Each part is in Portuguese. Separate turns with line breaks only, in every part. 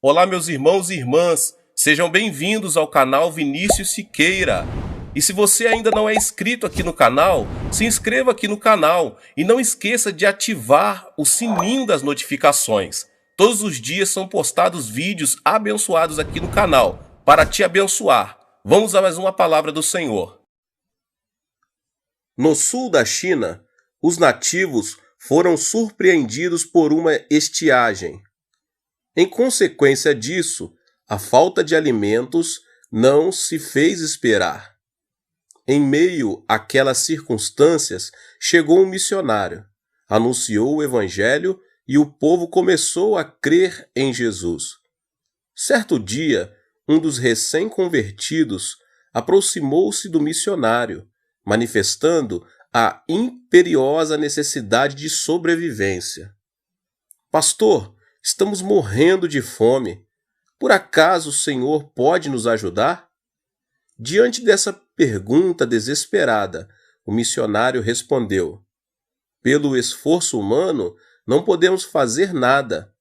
Olá, meus irmãos e irmãs, sejam bem-vindos ao canal Vinícius Siqueira. E se você ainda não é inscrito aqui no canal, se inscreva aqui no canal e não esqueça de ativar o sininho das notificações. Todos os dias são postados vídeos abençoados aqui no canal para te abençoar. Vamos a mais uma palavra do Senhor. No sul da China, os nativos foram surpreendidos por uma estiagem. Em consequência disso, a falta de alimentos não se fez esperar. Em meio àquelas circunstâncias, chegou um missionário, anunciou o evangelho e o povo começou a crer em Jesus. Certo dia, um dos recém-convertidos aproximou-se do missionário, manifestando a imperiosa necessidade de sobrevivência. Pastor, estamos morrendo de fome. Por acaso o Senhor pode nos ajudar? Diante dessa pergunta desesperada, o missionário respondeu: pelo esforço humano, não podemos fazer nada.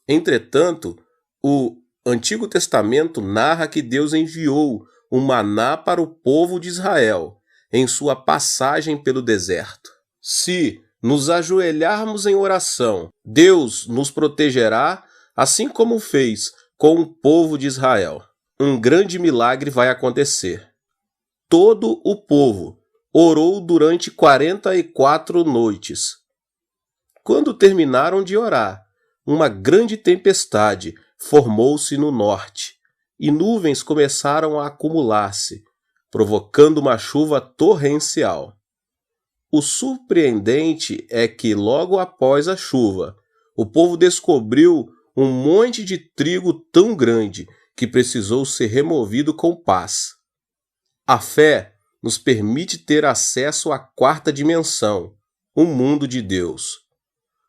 Entretanto, o Antigo Testamento narra que Deus enviou o maná para o povo de Israel em sua passagem pelo deserto. Se nos ajoelharmos em oração, Deus nos protegerá, assim como fez com o povo de Israel. Um grande milagre vai acontecer. Todo o povo orou durante 44 noites. Quando terminaram de orar, uma grande tempestade formou-se no norte, e nuvens começaram a acumular-se, provocando uma chuva torrencial. O surpreendente é que, logo após a chuva, o povo descobriu um monte de trigo tão grande que precisou ser removido com pás. A fé nos permite ter acesso à quarta dimensão, o mundo de Deus.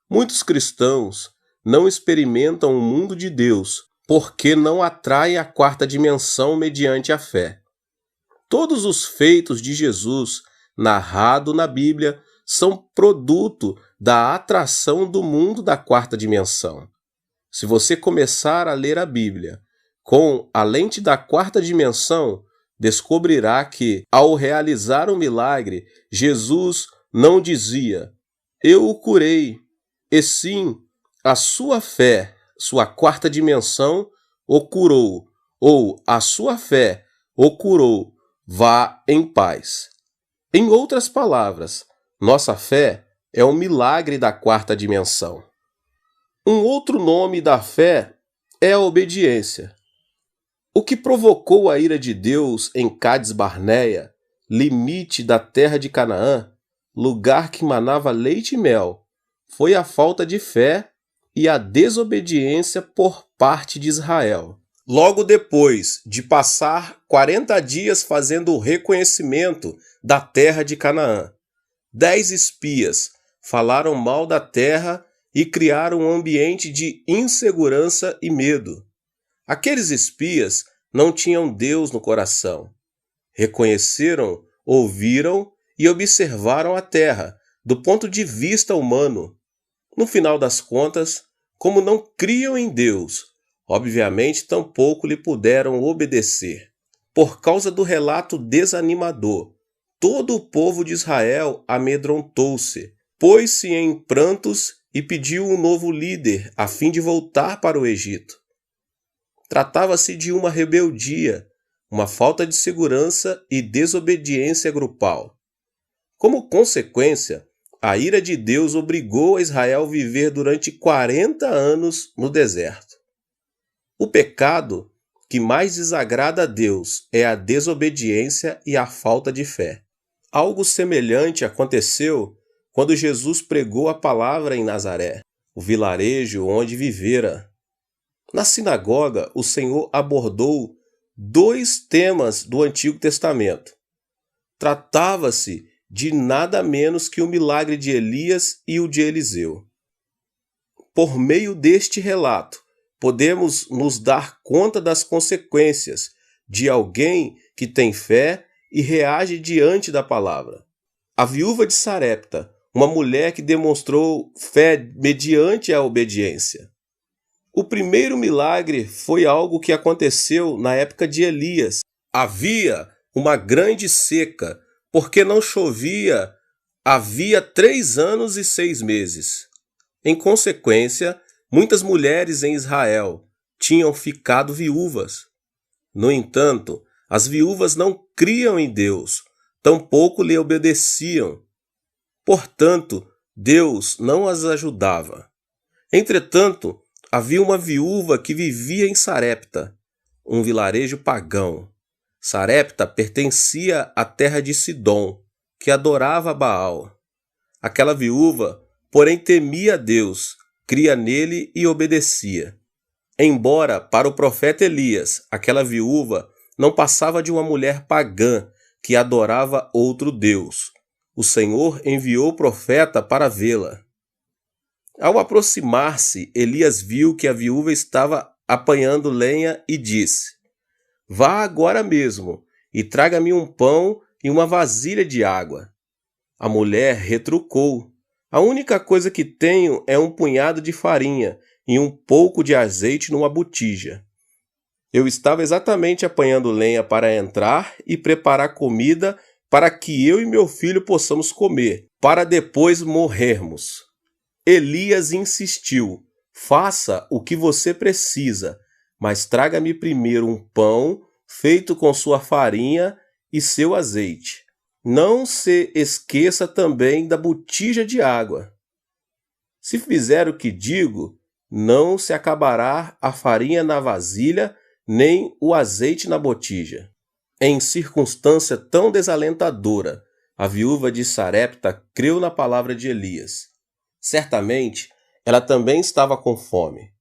Muitos cristãos não experimentam o mundo de Deus porque não atraem a quarta dimensão mediante a fé. Todos os feitos de Jesus, narrado na Bíblia, são produto da atração do mundo da quarta dimensão. Se você começar a ler a Bíblia com a lente da quarta dimensão, descobrirá que, ao realizar um milagre, Jesus não dizia: eu o curei, e sim, a sua fé, sua quarta dimensão, o curou, ou a sua fé o curou, vá em paz. Em outras palavras, nossa fé é um milagre da quarta dimensão. Um outro nome da fé é a obediência. O que provocou a ira de Deus em Cádiz Barneia, limite da terra de Canaã, lugar que manava leite e mel, foi a falta de fé e a desobediência por parte de Israel. Logo depois de passar 40 dias fazendo o reconhecimento da terra de Canaã, 10 espias falaram mal da terra e criaram um ambiente de insegurança e medo. Aqueles espias não tinham Deus no coração. Reconheceram, ouviram e observaram a terra do ponto de vista humano. No final das contas, como não criam em Deus, obviamente tampouco lhe puderam obedecer. Por causa do relato desanimador, todo o povo de Israel amedrontou-se, pôs-se em prantos e pediu um novo líder a fim de voltar para o Egito. Tratava-se de uma rebeldia, uma falta de segurança e desobediência grupal. Como consequência, a ira de Deus obrigou a Israel a viver durante 40 anos no deserto. O pecado que mais desagrada a Deus é a desobediência e a falta de fé. Algo semelhante aconteceu quando Jesus pregou a palavra em Nazaré, o vilarejo onde vivera. Na sinagoga, o Senhor abordou 2 temas do Antigo Testamento. Tratava-se de nada menos que o milagre de Elias e o de Eliseu. Por meio deste relato, podemos nos dar conta das consequências de alguém que tem fé e reage diante da palavra. A viúva de Sarepta, uma mulher que demonstrou fé mediante a obediência. O primeiro milagre foi algo que aconteceu na época de Elias. Havia uma grande seca, porque não chovia havia 3 anos e 6 meses. Em consequência, muitas mulheres em Israel tinham ficado viúvas. No entanto, as viúvas não criam em Deus, tampouco lhe obedeciam. Portanto, Deus não as ajudava. Entretanto, havia uma viúva que vivia em Sarepta, um vilarejo pagão. Sarepta pertencia à terra de Sidom, que adorava Baal. Aquela viúva, porém, temia a Deus, cria nele e obedecia. Embora, para o profeta Elias, aquela viúva não passava de uma mulher pagã que adorava outro Deus, o Senhor enviou o profeta para vê-la. Ao aproximar-se, Elias viu que a viúva estava apanhando lenha e disse: "Vá agora mesmo e traga-me um pão e uma vasilha de água." A mulher retrucou: "A única coisa que tenho é um punhado de farinha e um pouco de azeite numa botija. Eu estava exatamente apanhando lenha para entrar e preparar comida para que eu e meu filho possamos comer, para depois morrermos." Elias insistiu: "Faça o que você precisa, mas traga-me primeiro um pão feito com sua farinha e seu azeite. Não se esqueça também da botija de água. Se fizer o que digo, não se acabará a farinha na vasilha, nem o azeite na botija." Em circunstância tão desalentadora, a viúva de Sarepta creu na palavra de Elias. Certamente, ela também estava com fome.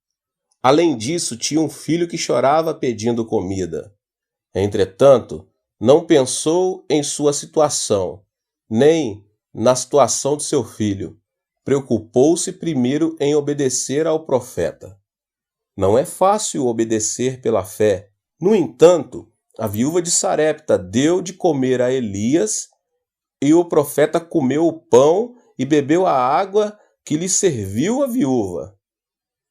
Além disso, tinha um filho que chorava pedindo comida. Entretanto, não pensou em sua situação, nem na situação de seu filho. Preocupou-se primeiro em obedecer ao profeta. Não é fácil obedecer pela fé. No entanto, a viúva de Sarepta deu de comer a Elias, e o profeta comeu o pão e bebeu a água que lhe serviu a viúva.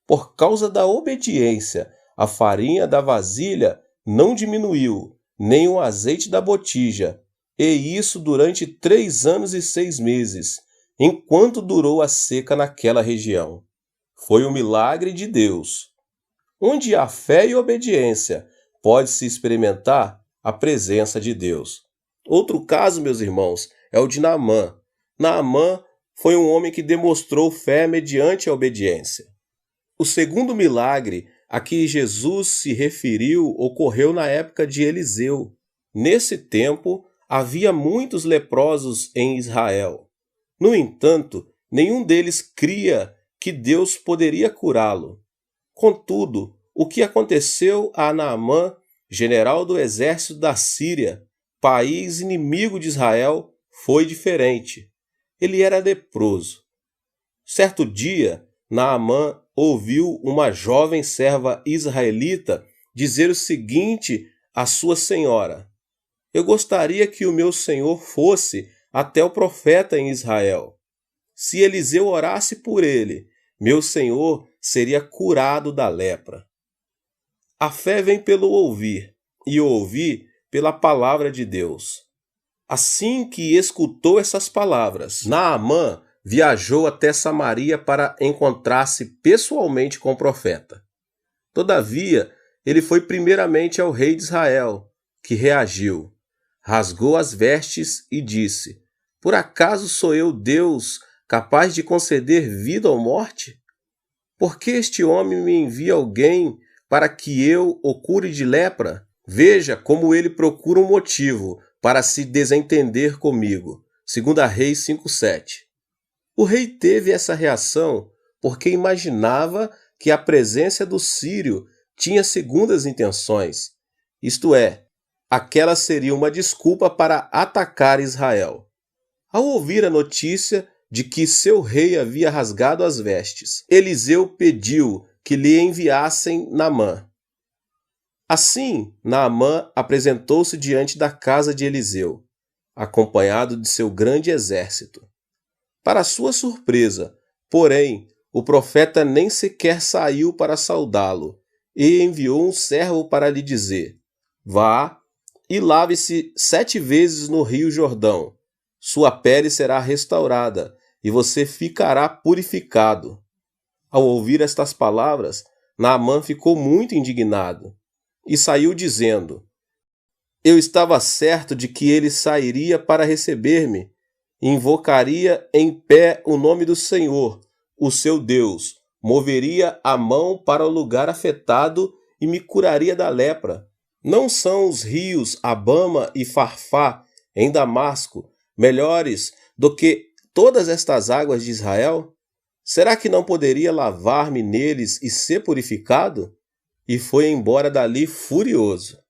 Por causa da obediência, a farinha da vasilha não diminuiu, nem o azeite da botija, e isso durante 3 anos e 6 meses, enquanto durou a seca naquela região. Foi um milagre de Deus. Onde há fé e obediência, pode-se experimentar a presença de Deus. Outro caso, meus irmãos, é o de Naamã. Naamã foi um homem que demonstrou fé mediante a obediência. O segundo milagre a que Jesus se referiu ocorreu na época de Eliseu. Nesse tempo, havia muitos leprosos em Israel. No entanto, nenhum deles cria que Deus poderia curá-lo. Contudo, o que aconteceu a Naamã, general do exército da Síria, país inimigo de Israel, foi diferente. Ele era leproso. Certo dia, Naamã ouviu uma jovem serva israelita dizer o seguinte à sua senhora: "Eu gostaria que o meu senhor fosse até o profeta em Israel. Se Eliseu orasse por ele, meu senhor seria curado da lepra." A fé vem pelo ouvir, e o ouvir pela palavra de Deus. Assim que escutou essas palavras, Naamã viajou até Samaria para encontrar-se pessoalmente com o profeta. Todavia, ele foi primeiramente ao rei de Israel, que reagiu, rasgou as vestes e disse: "Por acaso sou eu Deus capaz de conceder vida ou morte? Por que este homem me envia alguém para que eu o cure de lepra? Veja como ele procura um motivo para se desentender comigo." 2 Reis 5:7. O rei teve essa reação porque imaginava que a presença do sírio tinha segundas intenções, isto é, aquela seria uma desculpa para atacar Israel. Ao ouvir a notícia de que seu rei havia rasgado as vestes, Eliseu pediu que lhe enviassem Naamã. Assim, Naamã apresentou-se diante da casa de Eliseu, acompanhado de seu grande exército. Para sua surpresa, porém, o profeta nem sequer saiu para saudá-lo, e enviou um servo para lhe dizer: vá e lave-se 7 vezes no rio Jordão. Sua pele será restaurada, e você ficará purificado. Ao ouvir estas palavras, Naamã ficou muito indignado, e saiu dizendo: eu estava certo de que ele sairia para receber-me, e invocaria em pé o nome do Senhor, o seu Deus, moveria a mão para o lugar afetado e me curaria da lepra. Não são os rios Abama e Farfá, em Damasco, melhores do que todas estas águas de Israel? Será que não poderia lavar-me neles e ser purificado? E foi embora dali furioso.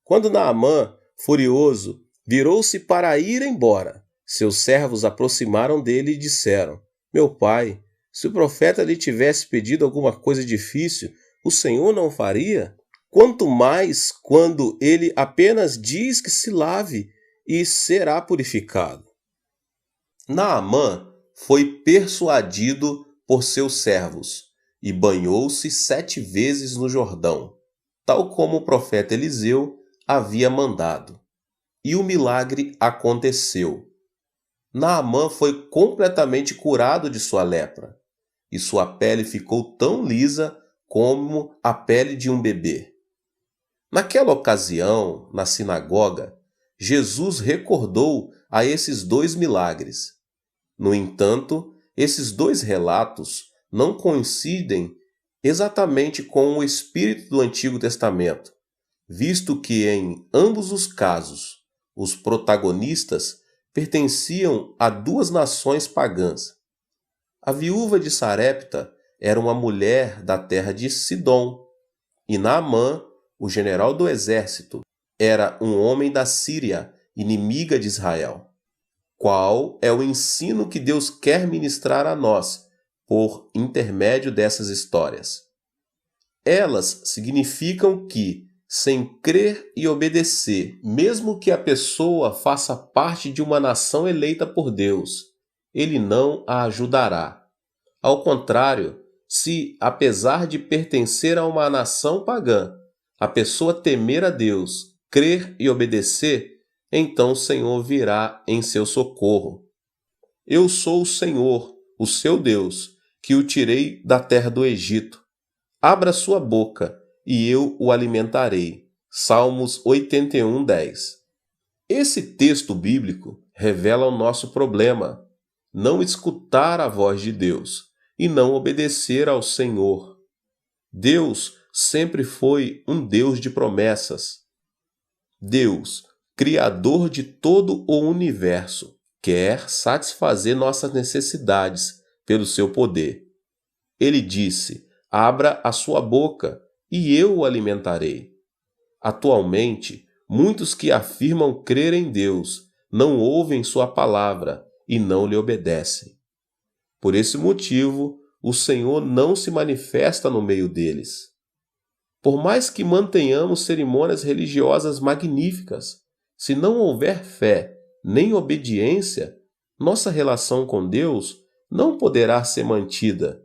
Quando Naamã, furioso, virou-se para ir embora, seus servos aproximaram dele e disseram: meu pai, se o profeta lhe tivesse pedido alguma coisa difícil, o Senhor não o faria? Quanto mais quando ele apenas diz que se lave e será purificado. Naamã foi persuadido por seus servos e banhou-se 7 vezes no Jordão, tal como o profeta Eliseu havia mandado. E o milagre aconteceu. Naamã foi completamente curado de sua lepra, e sua pele ficou tão lisa como a pele de um bebê. Naquela ocasião, na sinagoga, Jesus recordou a esses 2 milagres. No entanto, esses 2 relatos não coincidem exatamente com o espírito do Antigo Testamento, visto que em ambos os casos, os protagonistas pertenciam a 2 nações pagãs. A viúva de Sarepta era uma mulher da terra de Sidom, e Naamã, o general do exército, era um homem da Síria, inimiga de Israel. Qual é o ensino que Deus quer ministrar a nós por intermédio dessas histórias? Elas significam que, sem crer e obedecer, mesmo que a pessoa faça parte de uma nação eleita por Deus, ele não a ajudará. Ao contrário, se, apesar de pertencer a uma nação pagã, a pessoa temer a Deus, crer e obedecer, então o Senhor virá em seu socorro. Eu sou o Senhor, o seu Deus, que o tirei da terra do Egito. Abra sua boca, e eu o alimentarei. Salmos 81:10. Esse texto bíblico revela o nosso problema: não escutar a voz de Deus e não obedecer ao Senhor. Deus sempre foi um Deus de promessas. Deus, Criador de todo o universo, quer satisfazer nossas necessidades pelo seu poder. Ele disse: abra a sua boca e eu o alimentarei. Atualmente, muitos que afirmam crer em Deus não ouvem sua palavra e não lhe obedecem. Por esse motivo, o Senhor não se manifesta no meio deles. Por mais que mantenhamos cerimônias religiosas magníficas, se não houver fé nem obediência, nossa relação com Deus não poderá ser mantida.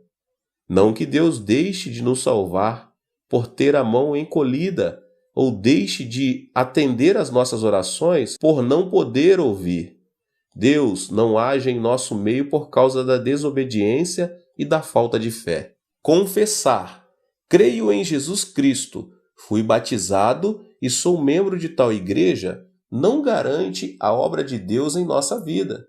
Não que Deus deixe de nos salvar por ter a mão encolhida, ou deixe de atender às nossas orações por não poder ouvir. Deus não age em nosso meio por causa da desobediência e da falta de fé. Confessar: creio em Jesus Cristo, fui batizado e sou membro de tal igreja, não garante a obra de Deus em nossa vida.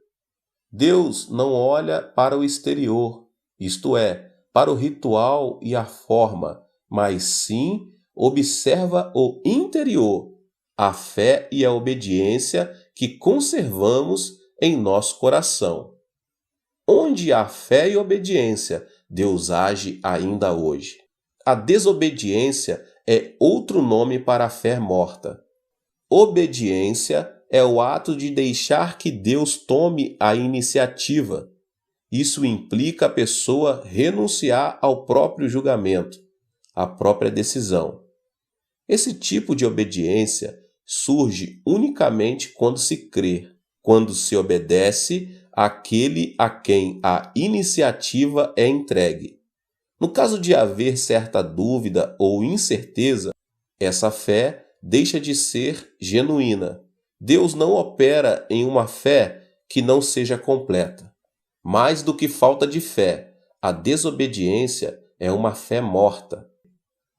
Deus não olha para o exterior, isto é, para o ritual e a forma, mas sim observa o interior, a fé e a obediência que conservamos em nosso coração. Onde há fé e obediência, Deus age ainda hoje. A desobediência é outro nome para a fé morta. Obediência é o ato de deixar que Deus tome a iniciativa. Isso implica a pessoa renunciar ao próprio julgamento, à própria decisão. Esse tipo de obediência surge unicamente quando se crê. quando se obedece àquele a quem a iniciativa é entregue. No caso de haver certa dúvida ou incerteza, essa fé deixa de ser genuína. Deus não opera em uma fé que não seja completa. Mais do que falta de fé, a desobediência é uma fé morta.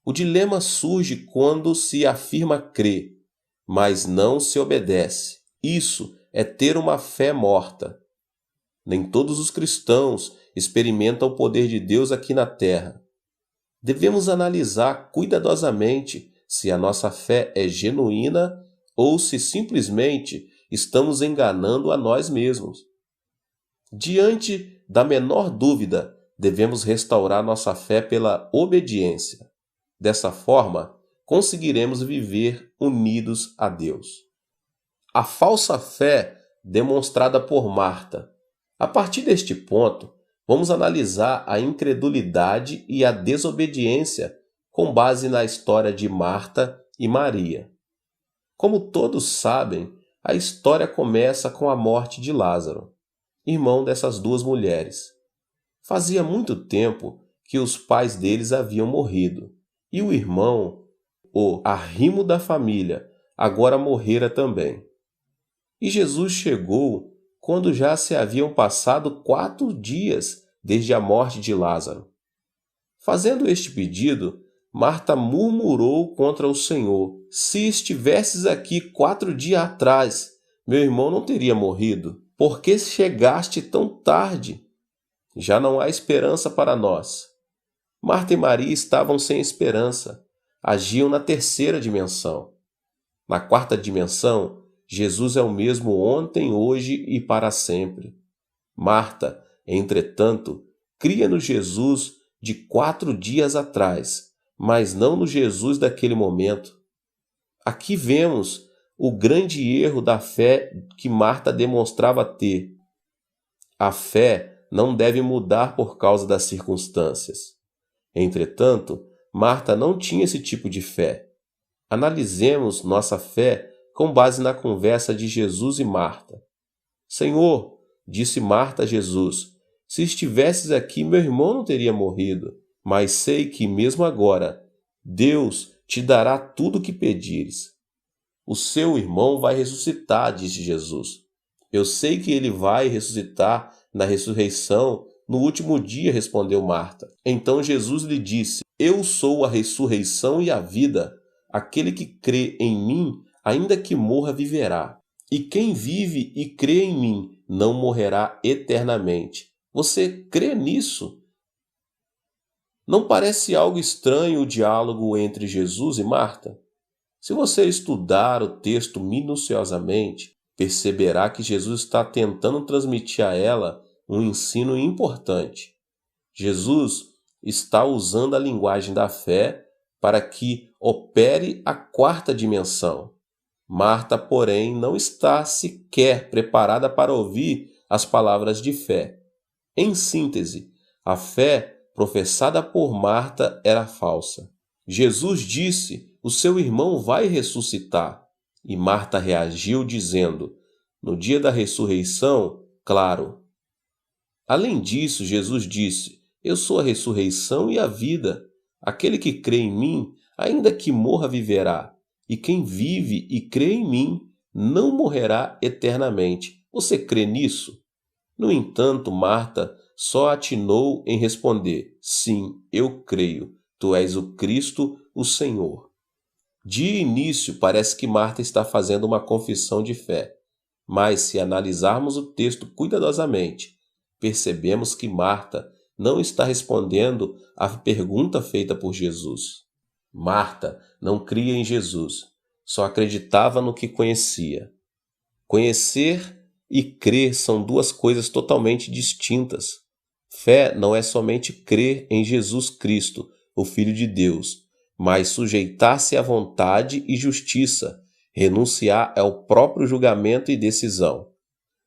O dilema surge quando se afirma crer, mas não se obedece. Isso é ter uma fé morta. Nem todos os cristãos experimentam o poder de Deus aqui na terra. Devemos analisar cuidadosamente se a nossa fé é genuína ou se simplesmente estamos enganando a nós mesmos. Diante da menor dúvida, devemos restaurar nossa fé pela obediência. Dessa forma, conseguiremos viver unidos a Deus. A falsa fé demonstrada por Marta. A partir deste ponto, vamos analisar a incredulidade e a desobediência com base na história de Marta e Maria. Como todos sabem, a história começa com a morte de Lázaro, irmão dessas duas mulheres. Fazia muito tempo que os pais deles haviam morrido, e o irmão, o arrimo da família, agora morrera também. E Jesus chegou quando já se haviam passado 4 dias desde a morte de Lázaro. Fazendo este pedido, Marta murmurou contra o Senhor: se estivesses aqui 4 dias atrás, meu irmão não teria morrido. Por que chegaste tão tarde? Já não há esperança para nós. Marta e Maria estavam sem esperança. Agiam na terceira dimensão. Na quarta dimensão, Jesus é o mesmo ontem, hoje e para sempre. Marta, entretanto, cria no Jesus de 4 dias atrás, mas não no Jesus daquele momento. Aqui vemos o grande erro da fé que Marta demonstrava ter. A fé não deve mudar por causa das circunstâncias. Entretanto, Marta não tinha esse tipo de fé. Analisemos nossa fé com base na conversa de Jesus e Marta. Senhor, disse Marta a Jesus, se estivesses aqui, meu irmão não teria morrido, mas sei que mesmo agora, Deus te dará tudo o que pedires. O seu irmão vai ressuscitar, disse Jesus. Eu sei que ele vai ressuscitar na ressurreição no último dia, respondeu Marta. Então Jesus lhe disse, eu sou a ressurreição e a vida. Aquele que crê em mim, ainda que morra, viverá. E quem vive e crê em mim, não morrerá eternamente. Você crê nisso? Não parece algo estranho o diálogo entre Jesus e Marta? Se você estudar o texto minuciosamente, perceberá que Jesus está tentando transmitir a ela um ensino importante. Jesus está usando a linguagem da fé para que opere a quarta dimensão. Marta, porém, não está sequer preparada para ouvir as palavras de fé. Em síntese, a fé professada por Marta era falsa. Jesus disse, o seu irmão vai ressuscitar. E Marta reagiu dizendo, no dia da ressurreição, claro. Além disso, Jesus disse, eu sou a ressurreição e a vida. Aquele que crê em mim, ainda que morra, viverá. E quem vive e crê em mim, não morrerá eternamente. Você crê nisso? No entanto, Marta só atinou em responder, sim, eu creio, tu és o Cristo, o Senhor. De início, parece que Marta está fazendo uma confissão de fé, mas se analisarmos o texto cuidadosamente, percebemos que Marta não está respondendo à pergunta feita por Jesus. Marta não cria em Jesus, só acreditava no que conhecia. Conhecer e crer são 2 coisas totalmente distintas. Fé não é somente crer em Jesus Cristo, o Filho de Deus, mas sujeitar-se à vontade e justiça, renunciar ao próprio julgamento e decisão.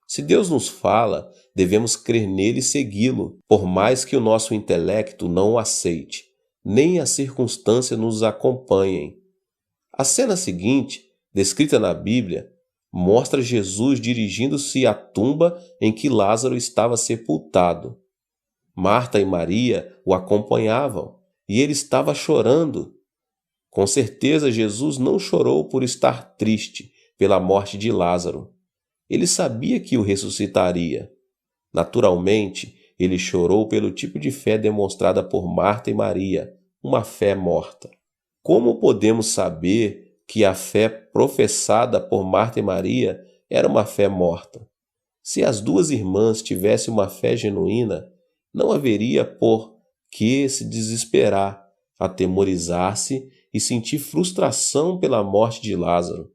Se Deus nos fala, devemos crer nele e segui-lo, por mais que o nosso intelecto não o aceite, nem as circunstâncias nos acompanhem. A cena seguinte, descrita na Bíblia, mostra Jesus dirigindo-se à tumba em que Lázaro estava sepultado. Marta e Maria o acompanhavam e ele estava chorando. Com certeza, Jesus não chorou por estar triste pela morte de Lázaro. Ele sabia que o ressuscitaria. Naturalmente, ele chorou pelo tipo de fé demonstrada por Marta e Maria, uma fé morta. Como podemos saber que a fé professada por Marta e Maria era uma fé morta? Se as duas irmãs tivessem uma fé genuína, não haveria por que se desesperar, atemorizar-se e sentir frustração pela morte de Lázaro.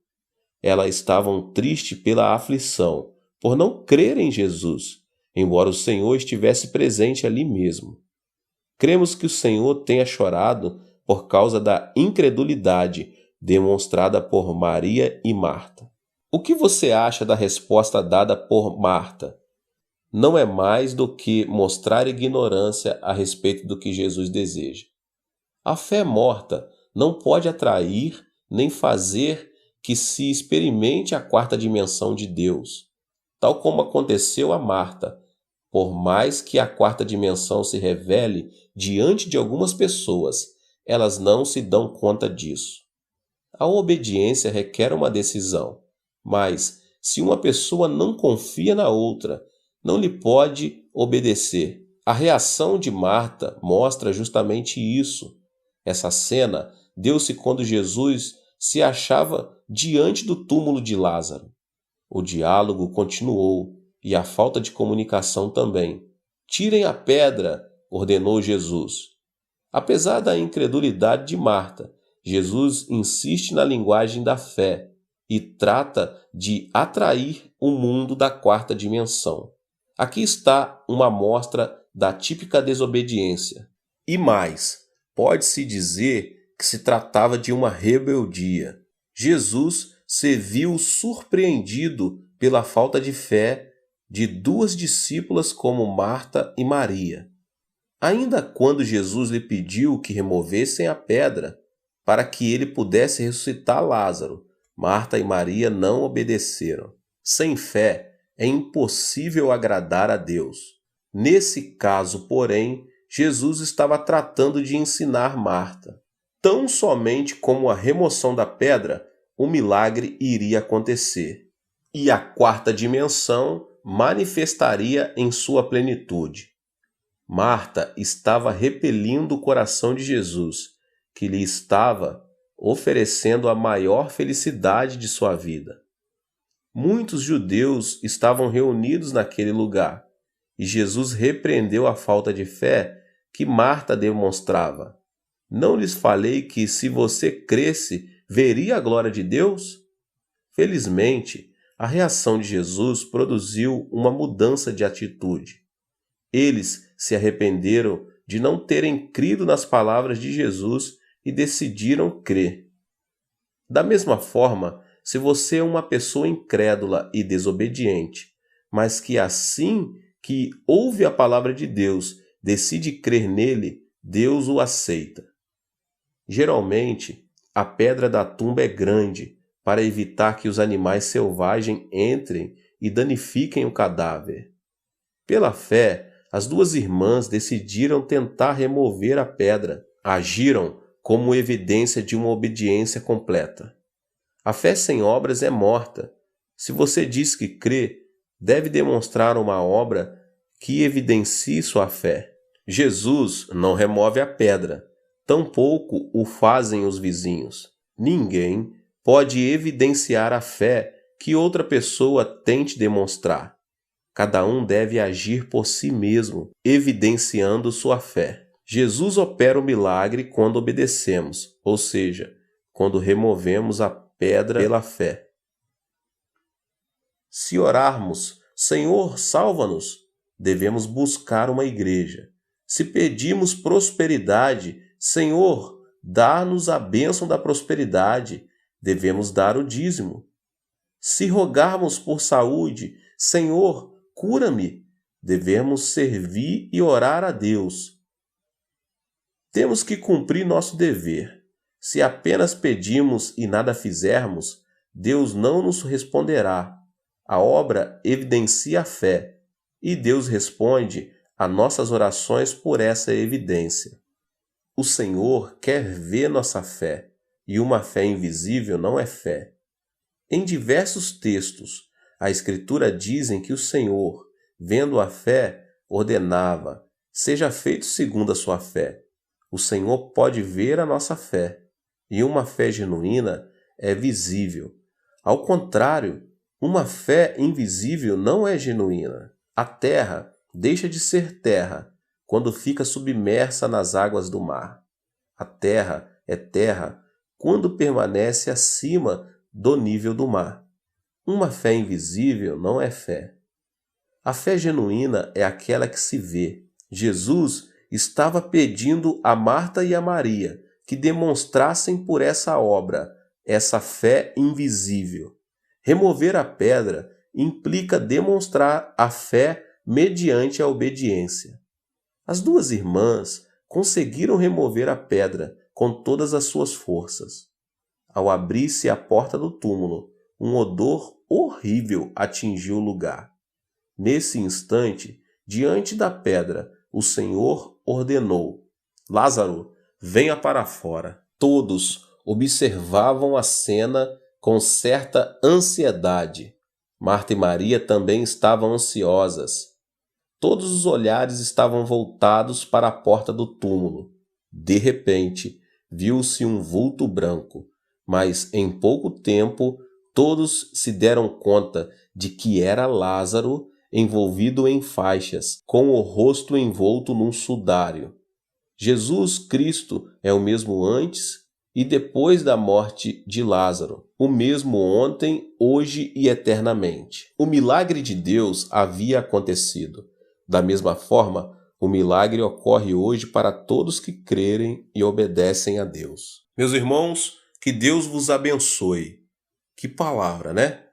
Elas estavam tristes pela aflição, por não crer em Jesus, embora o Senhor estivesse presente ali mesmo. Cremos que o Senhor tenha chorado por causa da incredulidade demonstrada por Maria e Marta. O que você acha da resposta dada por Marta? Não é mais do que mostrar ignorância a respeito do que Jesus deseja. A fé morta não pode atrair nem fazer que se experimente a quarta dimensão de Deus, tal como aconteceu a Marta, por mais que a quarta dimensão se revele diante de algumas pessoas, elas não se dão conta disso. A obediência requer uma decisão, mas se uma pessoa não confia na outra, não lhe pode obedecer. A reação de Marta mostra justamente isso. Essa cena deu-se quando Jesus se achava diante do túmulo de Lázaro. O diálogo continuou e a falta de comunicação também. "Tirem a pedra", ordenou Jesus. Apesar da incredulidade de Marta, Jesus insiste na linguagem da fé e trata de atrair o mundo da quarta dimensão. Aqui está uma amostra da típica desobediência. E mais, pode-se dizer que se tratava de uma rebeldia. Jesus se viu surpreendido pela falta de fé de duas discípulas como Marta e Maria. Ainda quando Jesus lhe pediu que removessem a pedra para que ele pudesse ressuscitar Lázaro, Marta e Maria não obedeceram. Sem fé, é impossível agradar a Deus. Nesse caso, porém, Jesus estava tratando de ensinar Marta. Tão somente como a remoção da pedra, o milagre iria acontecer. E a quarta dimensão manifestaria em sua plenitude. Marta estava repelindo o coração de Jesus, que lhe estava oferecendo a maior felicidade de sua vida. Muitos judeus estavam reunidos naquele lugar, e Jesus repreendeu a falta de fé que Marta demonstrava. "Não lhes falei que, se você cresce, veria a glória de Deus?" Felizmente, a reação de Jesus produziu uma mudança de atitude. Eles se arrependeram de não terem crido nas palavras de Jesus e decidiram crer. Da mesma forma, se você é uma pessoa incrédula e desobediente, mas que assim que ouve a palavra de Deus, decide crer nele, Deus o aceita. Geralmente, a pedra da tumba é grande para evitar que os animais selvagens entrem e danifiquem o cadáver. Pela fé, as duas irmãs decidiram tentar remover a pedra. Agiram como evidência de uma obediência completa. A fé sem obras é morta. Se você diz que crê, deve demonstrar uma obra que evidencie sua fé. Jesus não remove a pedra, tampouco o fazem os vizinhos. Ninguém pode evidenciar a fé que outra pessoa tente demonstrar. Cada um deve agir por si mesmo, evidenciando sua fé. Jesus opera o milagre quando obedecemos, ou seja, quando removemos a pedra pela fé. Se orarmos, "Senhor, salva-nos", devemos buscar uma igreja. Se pedimos prosperidade, "Senhor, dá-nos a bênção da prosperidade", devemos dar o dízimo. Se rogarmos por saúde, "Senhor, cura-me", devemos servir e orar a Deus. Temos que cumprir nosso dever. Se apenas pedimos e nada fizermos, Deus não nos responderá. A obra evidencia a fé, e Deus responde a nossas orações por essa evidência. O Senhor quer ver nossa fé, e uma fé invisível não é fé. Em diversos textos, a Escritura dizem que o Senhor, vendo a fé, ordenava: seja feito segundo a sua fé. O Senhor pode ver a nossa fé, e uma fé genuína é visível. Ao contrário, uma fé invisível não é genuína. A terra deixa de ser terra quando fica submersa nas águas do mar. A terra é terra quando permanece acima do nível do mar. Uma fé invisível não é fé. A fé genuína é aquela que se vê. Jesus estava pedindo a Marta e a Maria que demonstrassem por essa obra essa fé invisível. Remover a pedra implica demonstrar a fé mediante a obediência. As duas irmãs conseguiram remover a pedra com todas as suas forças. Ao abrir-se a porta do túmulo, um odor horrível atingiu o lugar. Nesse instante, diante da pedra, o Senhor ordenou: Lázaro, venha para fora. Todos observavam a cena com certa ansiedade. Marta e Maria também estavam ansiosas. Todos os olhares estavam voltados para a porta do túmulo. De repente, viu-se um vulto branco, mas em pouco tempo todos se deram conta de que era Lázaro envolvido em faixas, com o rosto envolto num sudário. Jesus Cristo é o mesmo antes e depois da morte de Lázaro, o mesmo ontem, hoje e eternamente. O milagre de Deus havia acontecido. Da mesma forma, o milagre ocorre hoje para todos que crerem e obedecem a Deus. Meus irmãos, que Deus vos abençoe. Que palavra, né?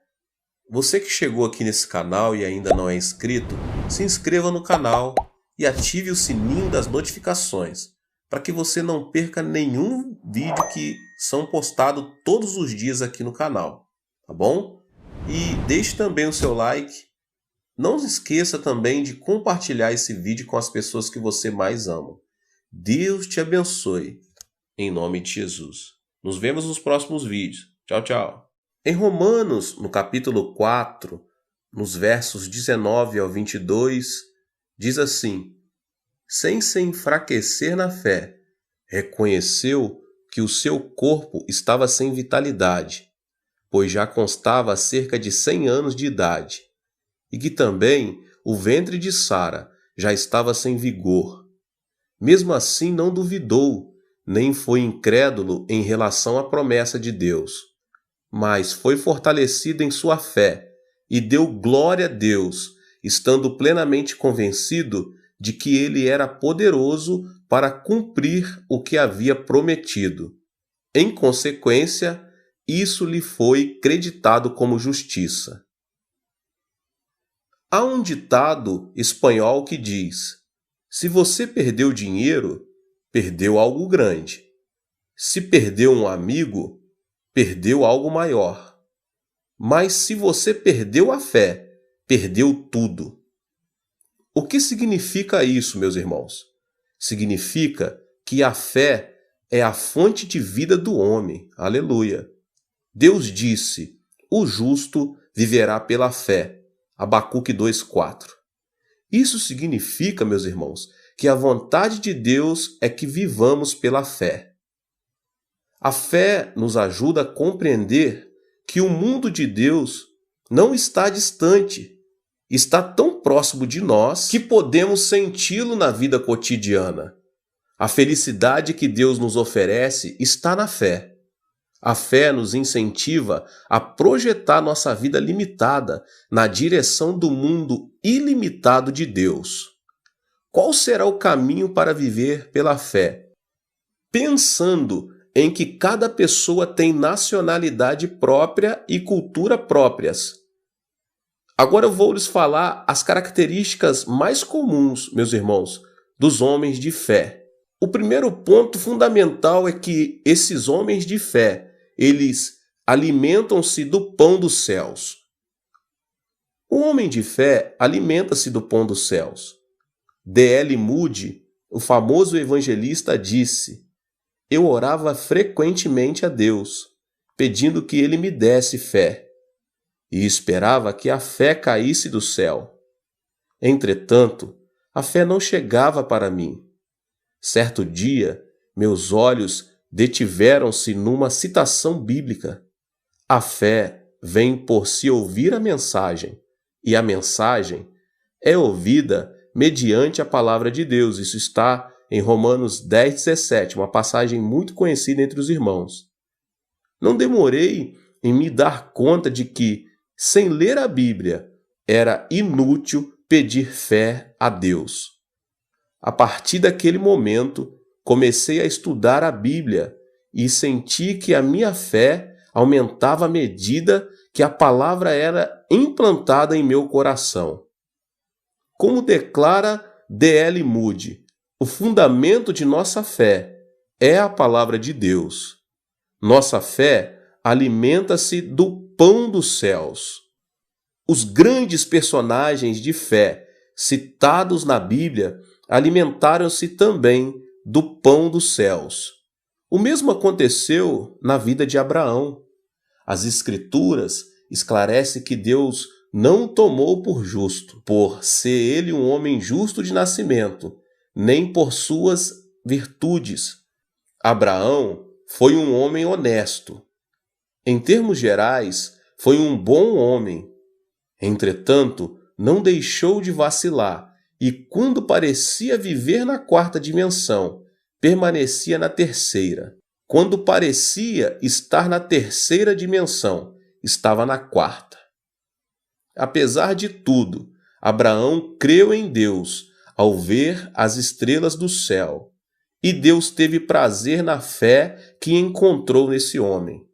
Você que chegou aqui nesse canal e ainda não é inscrito, se inscreva no canal e ative o sininho das notificações, para que você não perca nenhum vídeo que são postados todos os dias aqui no canal, tá bom? E deixe também o seu like. Não se esqueça também de compartilhar esse vídeo com as pessoas que você mais ama. Deus te abençoe, em nome de Jesus. Nos vemos nos próximos vídeos. Tchau, tchau. Em Romanos, no capítulo 4, nos versos 19 ao 22, diz assim: sem se enfraquecer na fé, reconheceu que o seu corpo estava sem vitalidade, pois já constava cerca de 100 anos de idade, e que também o ventre de Sara já estava sem vigor. Mesmo assim não duvidou, nem foi incrédulo em relação à promessa de Deus, mas foi fortalecido em sua fé e deu glória a Deus, estando plenamente convencido de que ele era poderoso para cumprir o que havia prometido. Em consequência, isso lhe foi creditado como justiça. Há um ditado espanhol que diz: se você perdeu dinheiro, perdeu algo grande. Se perdeu um amigo, perdeu algo maior. Mas se você perdeu a fé, perdeu tudo. O que significa isso, meus irmãos? Significa que a fé é a fonte de vida do homem. Aleluia. Deus disse: o justo viverá pela fé. Abacuque 2:4. Isso significa, meus irmãos, que a vontade de Deus é que vivamos pela fé. A fé nos ajuda a compreender que o mundo de Deus não está distante, está tão próximo de nós que podemos senti-lo na vida cotidiana. A felicidade que Deus nos oferece está na fé. A fé nos incentiva a projetar nossa vida limitada na direção do mundo ilimitado de Deus. Qual será o caminho para viver pela fé? Pensando em que cada pessoa tem nacionalidade própria e cultura próprias. Agora eu vou lhes falar as características mais comuns, meus irmãos, dos homens de fé. O primeiro ponto fundamental é que esses homens de fé, eles alimentam-se do pão dos céus. O homem de fé alimenta-se do pão dos céus. D.L. Moody, o famoso evangelista, disse: "Eu orava frequentemente a Deus, pedindo que Ele me desse fé, e esperava que a fé caísse do céu. Entretanto, a fé não chegava para mim. Certo dia, meus olhos detiveram-se numa citação bíblica. A fé vem por se ouvir a mensagem, e a mensagem é ouvida mediante a palavra de Deus." Isso está em Romanos 10:17, uma passagem muito conhecida entre os irmãos. Não demorei em me dar conta de que, sem ler a Bíblia, era inútil pedir fé a Deus. A partir daquele momento, comecei a estudar a Bíblia e senti que a minha fé aumentava à medida que a palavra era implantada em meu coração. Como declara D.L. Moody, o fundamento de nossa fé é a palavra de Deus. Nossa fé alimenta-se do pão dos céus. Os grandes personagens de fé citados na Bíblia alimentaram-se também do pão dos céus. O mesmo aconteceu na vida de Abraão. As Escrituras esclarecem que Deus não o tomou por justo, por ser ele um homem justo de nascimento, nem por suas virtudes. Abraão foi um homem honesto. Em termos gerais, foi um bom homem. Entretanto, não deixou de vacilar e, quando parecia viver na quarta dimensão, permanecia na terceira. Quando parecia estar na terceira dimensão, estava na quarta. Apesar de tudo, Abraão creu em Deus ao ver as estrelas do céu, e Deus teve prazer na fé que encontrou nesse homem.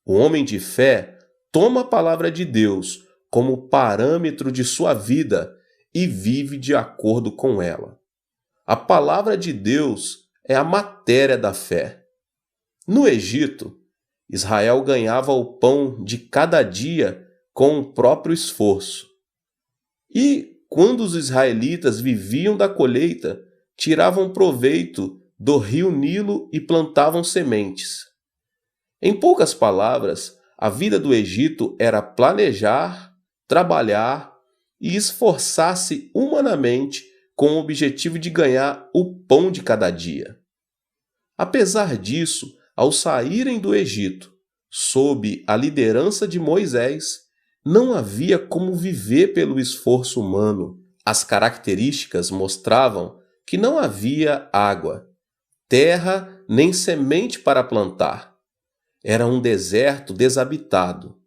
O homem de fé toma a palavra de Deus como parâmetro de sua vida e vive de acordo com ela. A palavra de Deus é a matéria da fé. No Egito, Israel ganhava o pão de cada dia com o próprio esforço. E, quando os israelitas viviam da colheita, tiravam proveito do rio Nilo e plantavam sementes. Em poucas palavras, a vida do Egito era planejar, trabalhar e esforçar-se humanamente com o objetivo de ganhar o pão de cada dia. Apesar disso, ao saírem do Egito, sob a liderança de Moisés, não havia como viver pelo esforço humano. As características mostravam que não havia água, terra nem semente para plantar. Era um deserto desabitado.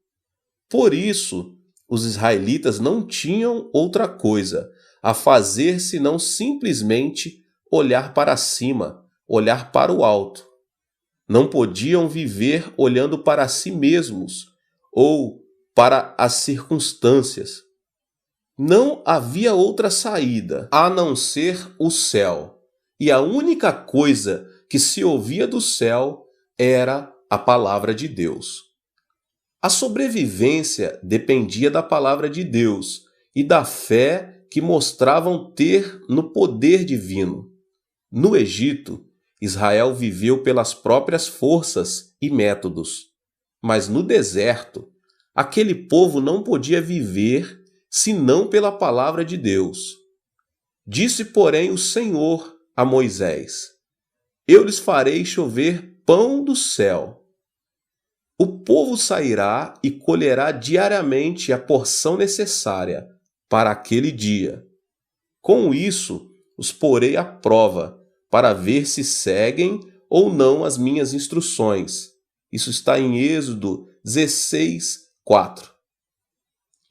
Por isso, os israelitas não tinham outra coisa a fazer senão simplesmente olhar para cima, olhar para o alto. Não podiam viver olhando para si mesmos ou para as circunstâncias. Não havia outra saída a não ser o céu, e a única coisa que se ouvia do céu era a palavra de Deus. A sobrevivência dependia da palavra de Deus e da fé que mostravam ter no poder divino. No Egito, Israel viveu pelas próprias forças e métodos, mas no deserto, aquele povo não podia viver senão pela palavra de Deus. Disse, porém, o Senhor a Moisés: Eu lhes farei chover pão do céu. O povo sairá e colherá diariamente a porção necessária para aquele dia. Com isso, os porei à prova, para ver se seguem ou não as minhas instruções. Isso está em Êxodo 16:4.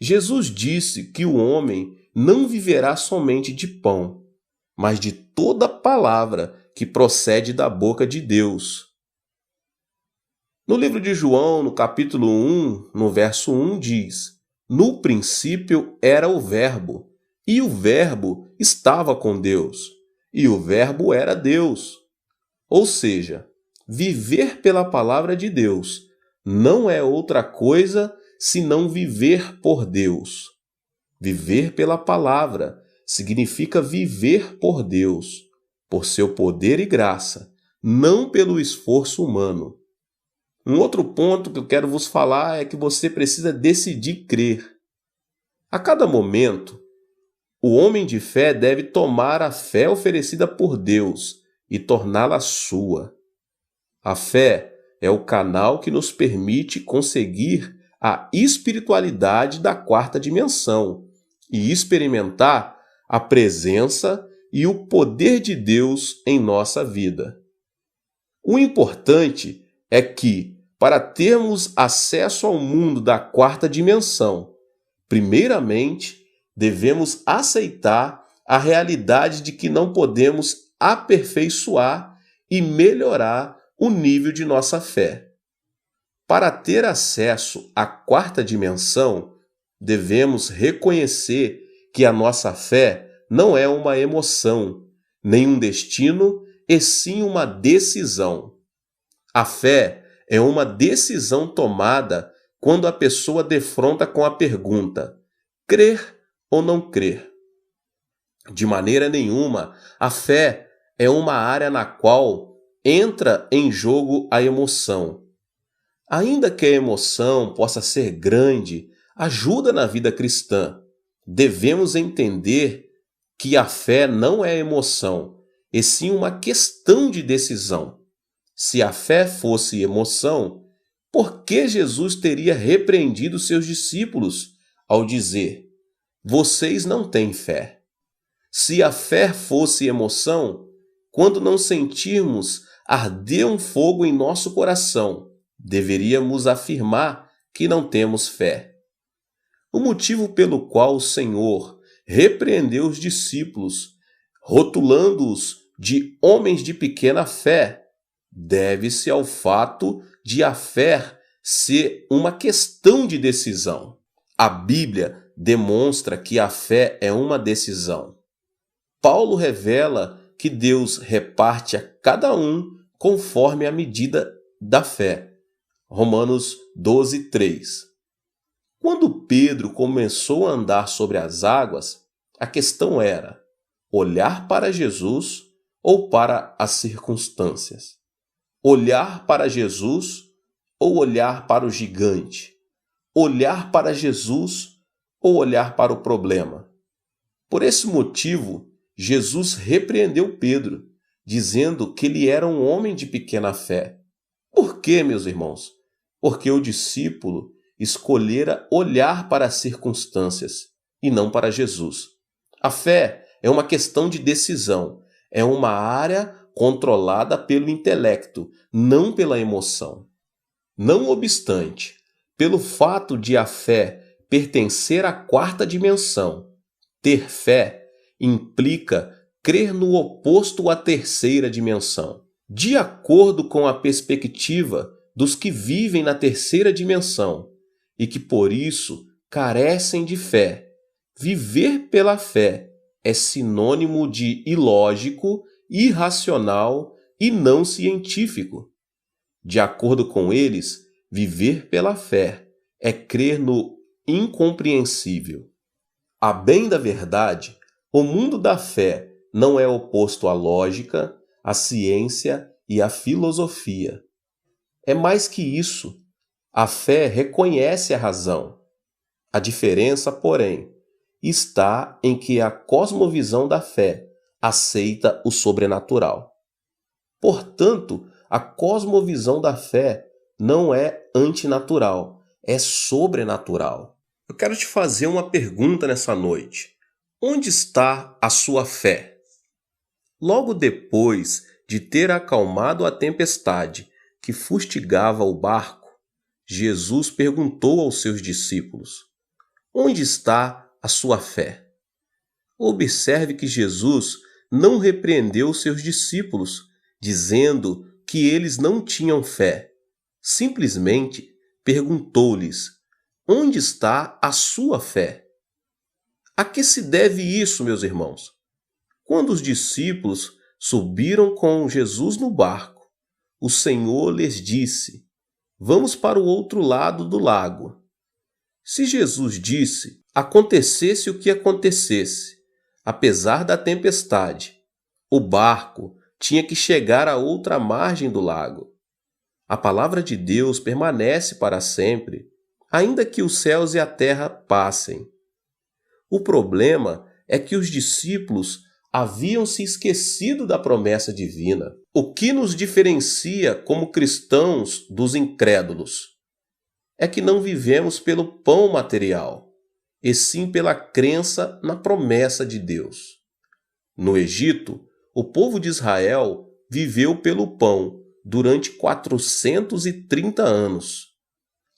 Jesus disse que o homem não viverá somente de pão, mas de toda palavra que procede da boca de Deus. No livro de João, no capítulo 1, no verso 1, diz: No princípio era o Verbo, e o Verbo estava com Deus, e o Verbo era Deus. Ou seja, viver pela palavra de Deus não é outra coisa senão viver por Deus. Viver pela palavra significa viver por Deus, por seu poder e graça, não pelo esforço humano. Um outro ponto que eu quero vos falar é que você precisa decidir crer. A cada momento, o homem de fé deve tomar a fé oferecida por Deus e torná-la sua. A fé é o canal que nos permite conseguir a espiritualidade da quarta dimensão e experimentar a presença e o poder de Deus em nossa vida. O importante é que, para termos acesso ao mundo da quarta dimensão, primeiramente, devemos aceitar a realidade de que não podemos aperfeiçoar e melhorar o nível de nossa fé. Para ter acesso à quarta dimensão, devemos reconhecer que a nossa fé não é uma emoção, nem um destino, e sim uma decisão. A fé é uma decisão tomada quando a pessoa defronta com a pergunta: crer ou não crer? De maneira nenhuma, a fé é uma área na qual entra em jogo a emoção. Ainda que a emoção possa ser grande, ajuda na vida cristã, devemos entender que a fé não é emoção, e sim uma questão de decisão. Se a fé fosse emoção, por que Jesus teria repreendido seus discípulos ao dizer: vocês não têm fé? Se a fé fosse emoção, quando não sentirmos arder um fogo em nosso coração, deveríamos afirmar que não temos fé. O motivo pelo qual o Senhor repreendeu os discípulos, rotulando-os de homens de pequena fé, deve-se ao fato de a fé ser uma questão de decisão. A Bíblia demonstra que a fé é uma decisão. Paulo revela que Deus reparte a cada um conforme a medida da fé. Romanos 12, 3. Quando Pedro começou a andar sobre as águas, a questão era olhar para Jesus ou para as circunstâncias? Olhar para Jesus ou olhar para o gigante? Olhar para Jesus ou olhar para o problema? Por esse motivo, Jesus repreendeu Pedro, dizendo que ele era um homem de pequena fé. Por quê, meus irmãos? Porque o discípulo escolhera olhar para as circunstâncias e não para Jesus. A fé é uma questão de decisão, é uma área controlada pelo intelecto, não pela emoção. Não obstante, pelo fato de a fé pertencer à quarta dimensão, ter fé implica crer no oposto à terceira dimensão. De acordo com a perspectiva dos que vivem na terceira dimensão e que por isso carecem de fé, viver pela fé é sinônimo de ilógico, irracional e não científico. De acordo com eles, viver pela fé é crer no incompreensível. A bem da verdade, o mundo da fé não é oposto à lógica, à ciência e à filosofia. É mais que isso. A fé reconhece a razão. A diferença, porém, está em que a cosmovisão da fé aceita o sobrenatural. Portanto, a cosmovisão da fé não é antinatural, é sobrenatural. Eu quero te fazer uma pergunta nessa noite. Onde está a sua fé? Logo depois de ter acalmado a tempestade que fustigava o barco, Jesus perguntou aos seus discípulos: onde está a sua fé? Observe que Jesus não repreendeu seus discípulos, dizendo que eles não tinham fé. Simplesmente perguntou-lhes: onde está a sua fé? A que se deve isso, meus irmãos? Quando os discípulos subiram com Jesus no barco, o Senhor lhes disse: Vamos para o outro lado do lago. Se Jesus disse: acontecesse o que acontecesse, apesar da tempestade, o barco tinha que chegar à outra margem do lago. A palavra de Deus permanece para sempre, ainda que os céus e a terra passem. O problema é que os discípulos haviam se esquecido da promessa divina. O que nos diferencia como cristãos dos incrédulos é que não vivemos pelo pão material, e sim pela crença na promessa de Deus. No Egito, o povo de Israel viveu pelo pão durante 430 anos.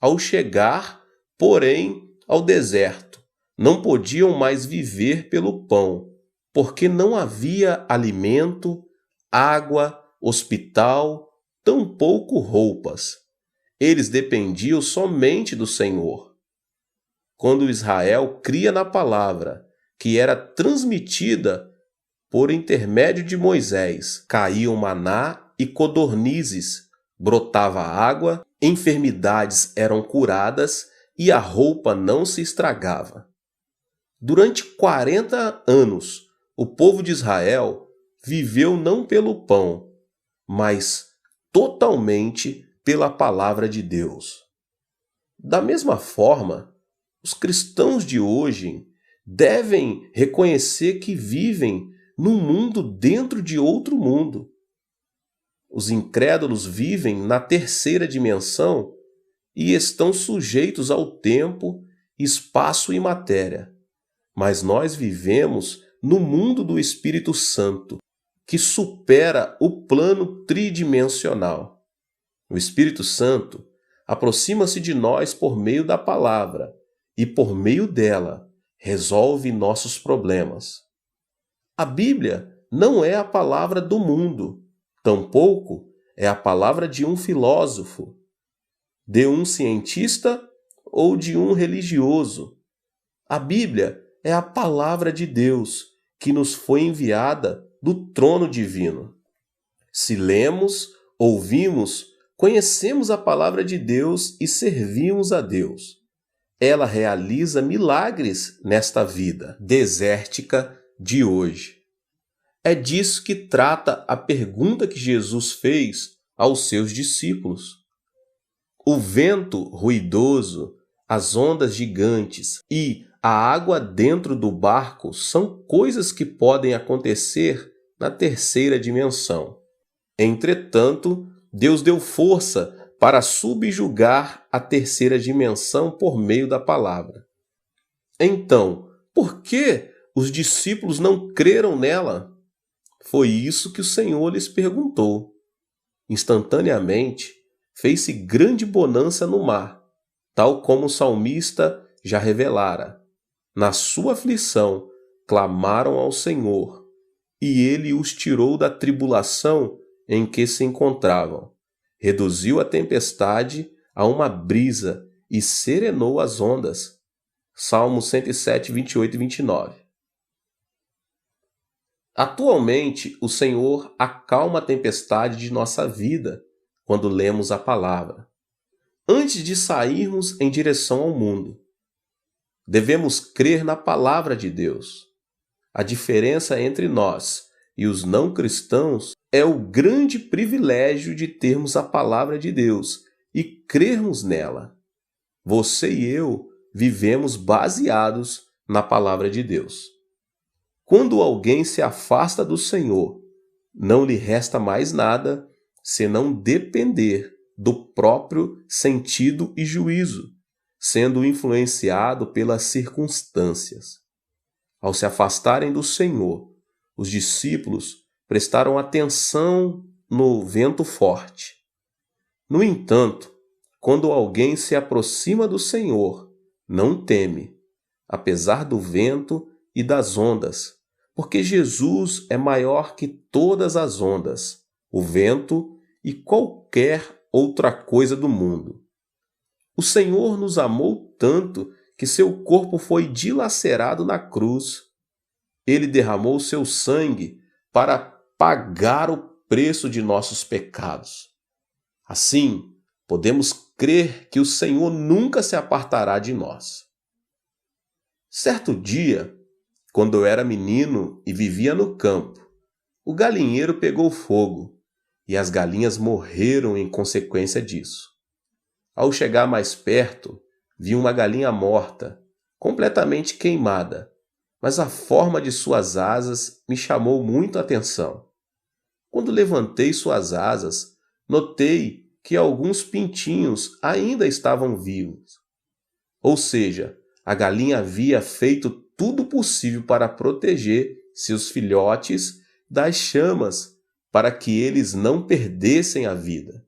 Ao chegar, porém, ao deserto, não podiam mais viver pelo pão, porque não havia alimento, água, hospital, tampouco roupas. Eles dependiam somente do Senhor. Quando Israel cria na palavra, que era transmitida por intermédio de Moisés, caíam maná e codornizes, brotava água, enfermidades eram curadas e a roupa não se estragava. Durante 40 anos, o povo de Israel viveu não pelo pão, mas totalmente pela palavra de Deus. Da mesma forma, os cristãos de hoje devem reconhecer que vivem num mundo dentro de outro mundo. Os incrédulos vivem na terceira dimensão e estão sujeitos ao tempo, espaço e matéria. Mas nós vivemos no mundo do Espírito Santo, que supera o plano tridimensional. O Espírito Santo aproxima-se de nós por meio da palavra e, por meio dela, resolve nossos problemas. A Bíblia não é a palavra do mundo, tampouco é a palavra de um filósofo, de um cientista ou de um religioso. A Bíblia é a palavra de Deus que nos foi enviada do trono divino. Se lemos, ouvimos, conhecemos a palavra de Deus e servimos a Deus. Ela realiza milagres nesta vida desértica de hoje. É disso que trata a pergunta que Jesus fez aos seus discípulos. O vento ruidoso, as ondas gigantes e a água dentro do barco são coisas que podem acontecer na terceira dimensão. Entretanto, Deus deu força para subjugar a terceira dimensão por meio da palavra. Então, por que os discípulos não creram nela? Foi isso que o Senhor lhes perguntou. Instantaneamente, fez-se grande bonança no mar, tal como o salmista já revelara. Na sua aflição, clamaram ao Senhor, e ele os tirou da tribulação em que se encontravam. Reduziu a tempestade a uma brisa e serenou as ondas. Salmos 107, 28 e 29. Atualmente, o Senhor acalma a tempestade de nossa vida quando lemos a palavra. Antes de sairmos em direção ao mundo, devemos crer na palavra de Deus. A diferença entre nós e os não cristãos é o grande privilégio de termos a palavra de Deus e crermos nela. Você e eu vivemos baseados na palavra de Deus. Quando alguém se afasta do Senhor, não lhe resta mais nada senão depender do próprio sentido e juízo, sendo influenciado pelas circunstâncias. Ao se afastarem do Senhor, os discípulos prestaram atenção no vento forte. No entanto, quando alguém se aproxima do Senhor, não teme, apesar do vento e das ondas, porque Jesus é maior que todas as ondas, o vento e qualquer outra coisa do mundo. O Senhor nos amou tanto que seu corpo foi dilacerado na cruz. Ele derramou seu sangue para pagar o preço de nossos pecados. Assim, podemos crer que o Senhor nunca se apartará de nós. Certo dia, quando eu era menino e vivia no campo, o galinheiro pegou fogo e as galinhas morreram em consequência disso. Ao chegar mais perto, vi uma galinha morta, completamente queimada, mas a forma de suas asas me chamou muito a atenção. Quando levantei suas asas, notei que alguns pintinhos ainda estavam vivos. Ou seja, a galinha havia feito tudo possível para proteger seus filhotes das chamas, para que eles não perdessem a vida.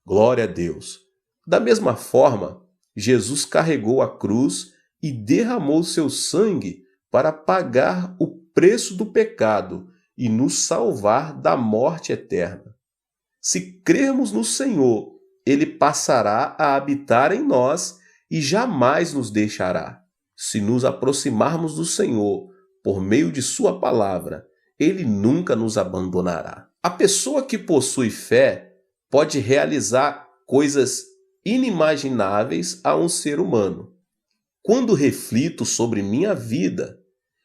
Glória a Deus! Da mesma forma, Jesus carregou a cruz e derramou seu sangue para pagar o preço do pecado e nos salvar da morte eterna. Se crermos no Senhor, Ele passará a habitar em nós e jamais nos deixará. Se nos aproximarmos do Senhor por meio de Sua palavra, Ele nunca nos abandonará. A pessoa que possui fé pode realizar coisas inimagináveis a um ser humano. Quando reflito sobre minha vida,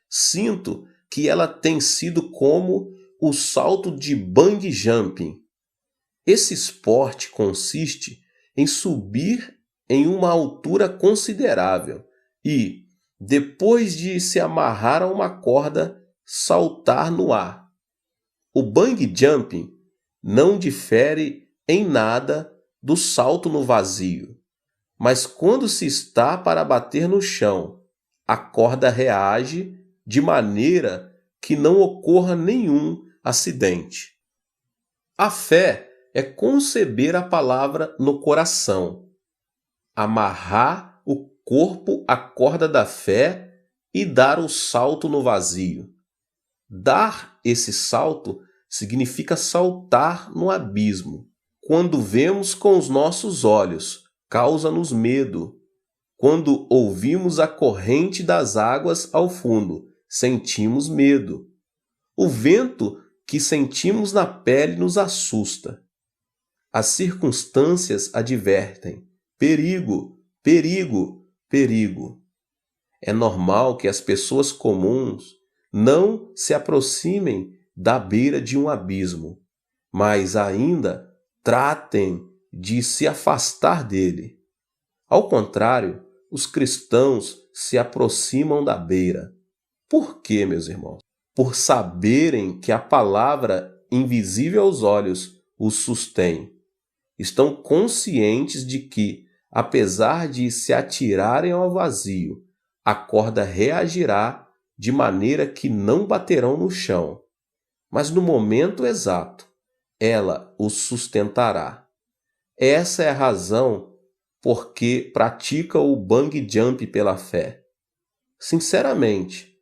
sinto que ela tem sido como o salto de bungee jumping. Esse esporte consiste em subir em uma altura considerável e, depois de se amarrar a uma corda, saltar no ar. O bungee jumping não difere em nada do salto no vazio, mas quando se está para bater no chão, a corda reage de maneira que não ocorra nenhum acidente. A fé é conceber a palavra no coração, amarrar o corpo à corda da fé e dar o salto no vazio. Dar esse salto significa saltar no abismo. Quando vemos com os nossos olhos, causa-nos medo. Quando ouvimos a corrente das águas ao fundo, sentimos medo. O vento que sentimos na pele nos assusta. As circunstâncias advertem: perigo, perigo, perigo. É normal que as pessoas comuns não se aproximem da beira de um abismo, mas ainda tratem de se afastar dele. Ao contrário, os cristãos se aproximam da beira. Por quê, meus irmãos? Por saberem que a palavra invisível aos olhos os sustém. Estão conscientes de que, apesar de se atirarem ao vazio, a corda reagirá de maneira que não baterão no chão, mas no momento exato, ela os sustentará. Essa é a razão por que pratica o bungee jump pela fé. Sinceramente,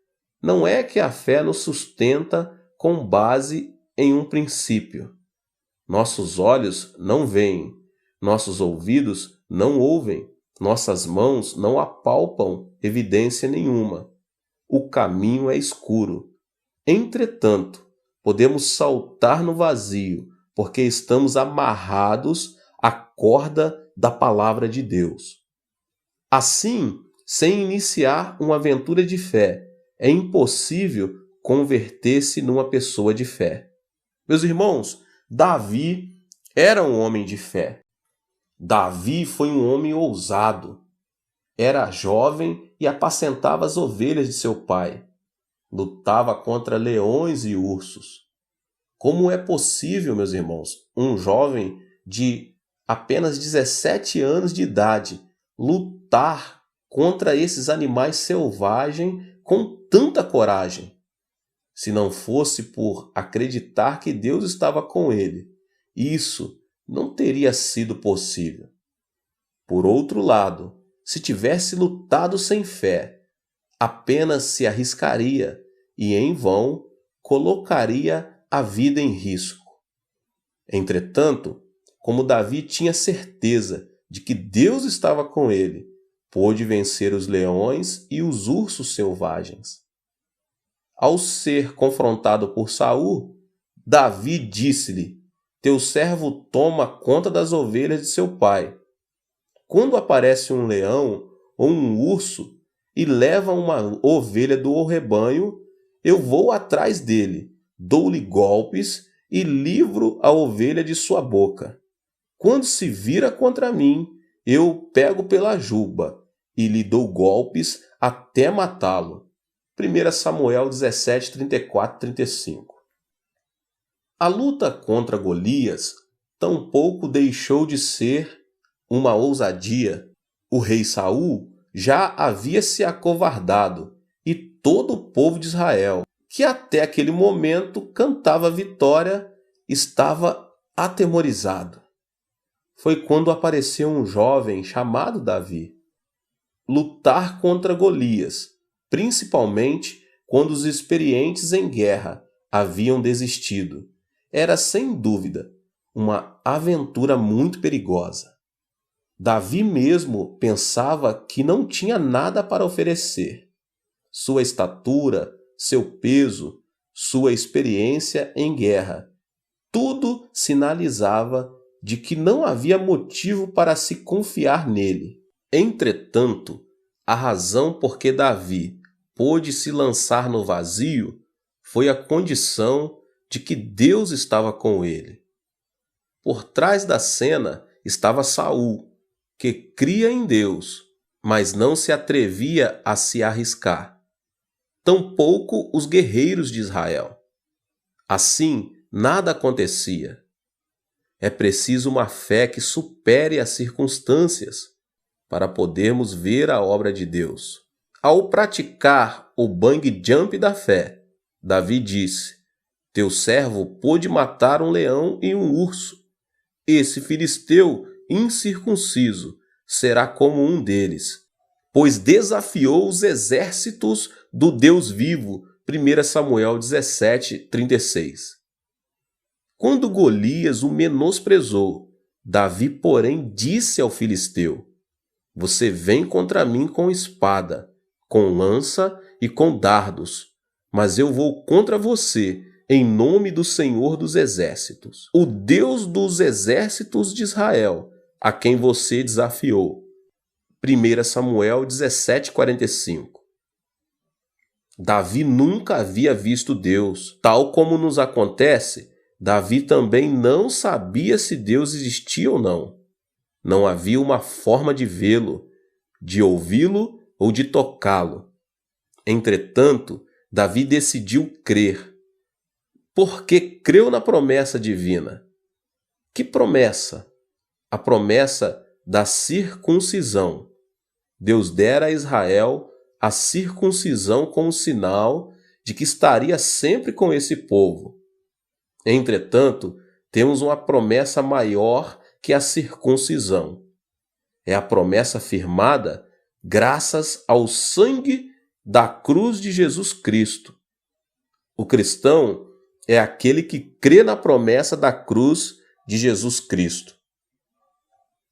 não é que a fé nos sustenta com base em um princípio. Nossos olhos não veem, nossos ouvidos não ouvem, nossas mãos não apalpam evidência nenhuma. O caminho é escuro. Entretanto, podemos saltar no vazio, porque estamos amarrados à corda da palavra de Deus. Assim, sem iniciar uma aventura de fé, é impossível converter-se numa pessoa de fé. Meus irmãos, Davi era um homem de fé. Davi foi um homem ousado. Era jovem e apacentava as ovelhas de seu pai. Lutava contra leões e ursos. Como é possível, meus irmãos, um jovem de apenas 17 anos de idade lutar contra esses animais selvagens com tanta coragem? Se não fosse por acreditar que Deus estava com ele, isso não teria sido possível. Por outro lado, se tivesse lutado sem fé, apenas se arriscaria e, em vão, colocaria a vida em risco. Entretanto, como Davi tinha certeza de que Deus estava com ele, pôde vencer os leões e os ursos selvagens. Ao ser confrontado por Saul, Davi disse-lhe: teu servo toma conta das ovelhas de seu pai. Quando aparece um leão ou um urso e leva uma ovelha do rebanho, eu vou atrás dele, dou-lhe golpes e livro a ovelha de sua boca. Quando se vira contra mim, eu pego pela juba e lhe dou golpes até matá-lo. 1 Samuel 17, 34, 35. A luta contra Golias tampouco deixou de ser uma ousadia. O rei Saul já havia se acovardado e todo o povo de Israel, que até aquele momento cantava vitória, estava atemorizado. Foi quando apareceu um jovem chamado Davi. Lutar contra Golias, principalmente quando os experientes em guerra haviam desistido, era sem dúvida uma aventura muito perigosa. Davi mesmo pensava que não tinha nada para oferecer. Sua estatura, seu peso, sua experiência em guerra, tudo sinalizava de que não havia motivo para se confiar nele. Entretanto, a razão por que Davi pôde se lançar no vazio foi a condição de que Deus estava com ele. Por trás da cena estava Saul, que cria em Deus, mas não se atrevia a se arriscar. Tampouco os guerreiros de Israel. Assim, nada acontecia. É preciso uma fé que supere as circunstâncias para podermos ver a obra de Deus. Ao praticar o bang jump da fé, Davi disse: teu servo pôde matar um leão e um urso. Esse filisteu incircunciso será como um deles, pois desafiou os exércitos do Deus vivo. 1 Samuel 17, 36. Quando Golias o menosprezou, Davi, porém, disse ao filisteu: você vem contra mim com espada, com lança e com dardos, mas eu vou contra você em nome do Senhor dos Exércitos, o Deus dos exércitos de Israel, a quem você desafiou. 1 Samuel 17, 45. Davi nunca havia visto Deus. Tal como nos acontece, Davi também não sabia se Deus existia ou não. Não havia uma forma de vê-lo, de ouvi-lo ou de tocá-lo. Entretanto, Davi decidiu crer, porque creu na promessa divina. Que promessa? A promessa da circuncisão. Deus dera a Israel a circuncisão como sinal de que estaria sempre com esse povo. Entretanto, temos uma promessa maior que a circuncisão. É a promessa firmada graças ao sangue da cruz de Jesus Cristo. O cristão é aquele que crê na promessa da cruz de Jesus Cristo.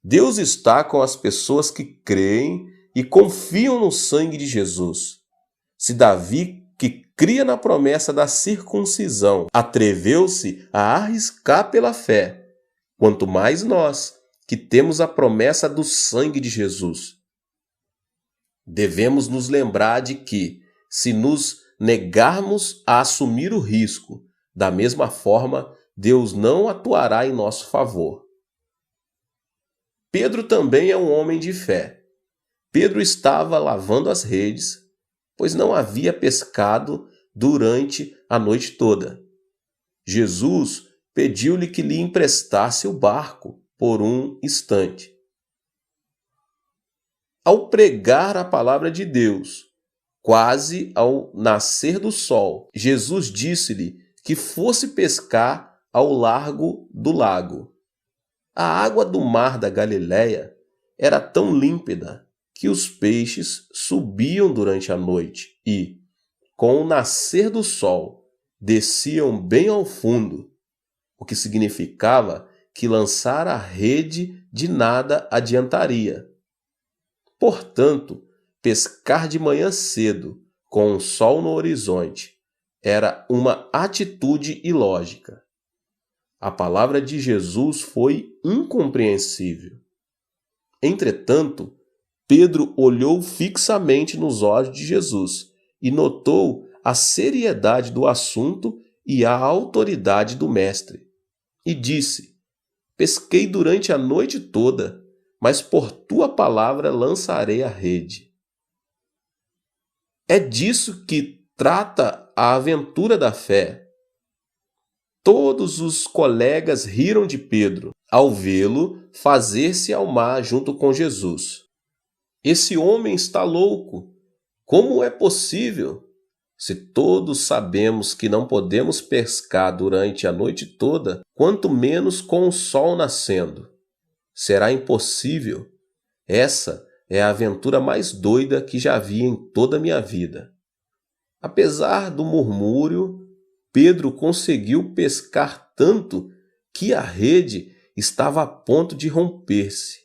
Deus está com as pessoas que creem e confiam no sangue de Jesus. Se Davi, que cria na promessa da circuncisão, atreveu-se a arriscar pela fé, quanto mais nós, que temos a promessa do sangue de Jesus. Devemos nos lembrar de que, se nos negarmos a assumir o risco, da mesma forma, Deus não atuará em nosso favor. Pedro também é um homem de fé. Pedro estava lavando as redes, pois não havia pescado durante a noite toda. Jesus pediu-lhe que lhe emprestasse o barco por um instante. Ao pregar a palavra de Deus, quase ao nascer do sol, Jesus disse-lhe que fosse pescar ao largo do lago. A água do mar da Galileia era tão límpida que os peixes subiam durante a noite e, com o nascer do sol, desciam bem ao fundo, o que significava que lançar a rede de nada adiantaria. Portanto, pescar de manhã cedo, com o sol no horizonte, era uma atitude ilógica. A palavra de Jesus foi incompreensível. Entretanto, Pedro olhou fixamente nos olhos de Jesus e notou a seriedade do assunto e a autoridade do Mestre. E disse: Pesquei durante a noite toda, mas por tua palavra lançarei a rede. É disso que trata a aventura da fé. Todos os colegas riram de Pedro ao vê-lo fazer-se ao mar junto com Jesus. Esse homem está louco. Como é possível? Se todos sabemos que não podemos pescar durante a noite toda, quanto menos com o sol nascendo. Será impossível. Essa é a aventura mais doida que já vi em toda a minha vida. Apesar do murmúrio, Pedro conseguiu pescar tanto que a rede estava a ponto de romper-se.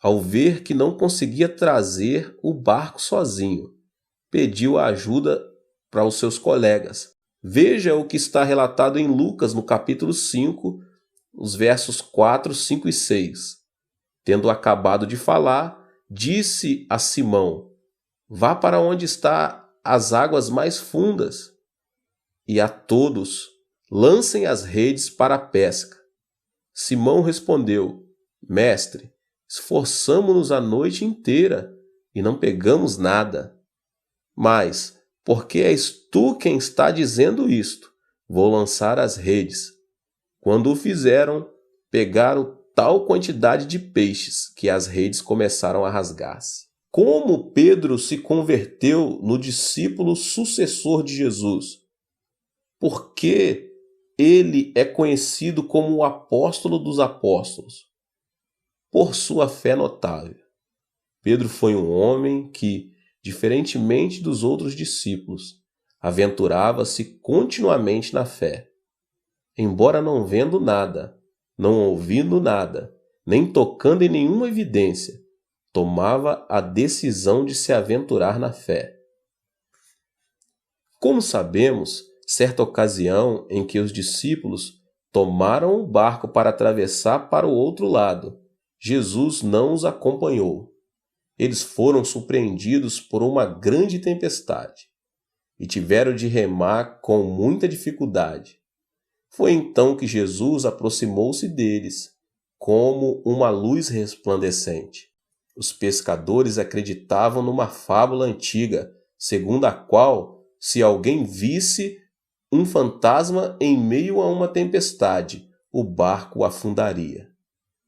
Ao ver que não conseguia trazer o barco sozinho, pediu ajuda para os seus colegas. Veja o que está relatado em Lucas, no capítulo 5, os versos 4, 5 e 6. Tendo acabado de falar, disse a Simão: Vá para onde está as águas mais fundas, e a todos lancem as redes para a pesca. Simão respondeu: Mestre, esforçamo-nos a noite inteira e não pegamos nada. Mas, porque és tu quem está dizendo isto, vou lançar as redes. Quando o fizeram, pegaram tal quantidade de peixes que as redes começaram a rasgar-se. Como Pedro se converteu no discípulo sucessor de Jesus? Por que ele é conhecido como o apóstolo dos apóstolos? Por sua fé notável. Pedro foi um homem que, diferentemente dos outros discípulos, aventurava-se continuamente na fé. Embora não vendo nada, não ouvindo nada, nem tocando em nenhuma evidência, tomava a decisão de se aventurar na fé. Como sabemos, certa ocasião em que os discípulos tomaram o barco para atravessar para o outro lado, Jesus não os acompanhou. Eles foram surpreendidos por uma grande tempestade e tiveram de remar com muita dificuldade. Foi então que Jesus aproximou-se deles, como uma luz resplandecente. Os pescadores acreditavam numa fábula antiga, segundo a qual, se alguém visse um fantasma em meio a uma tempestade, o barco afundaria.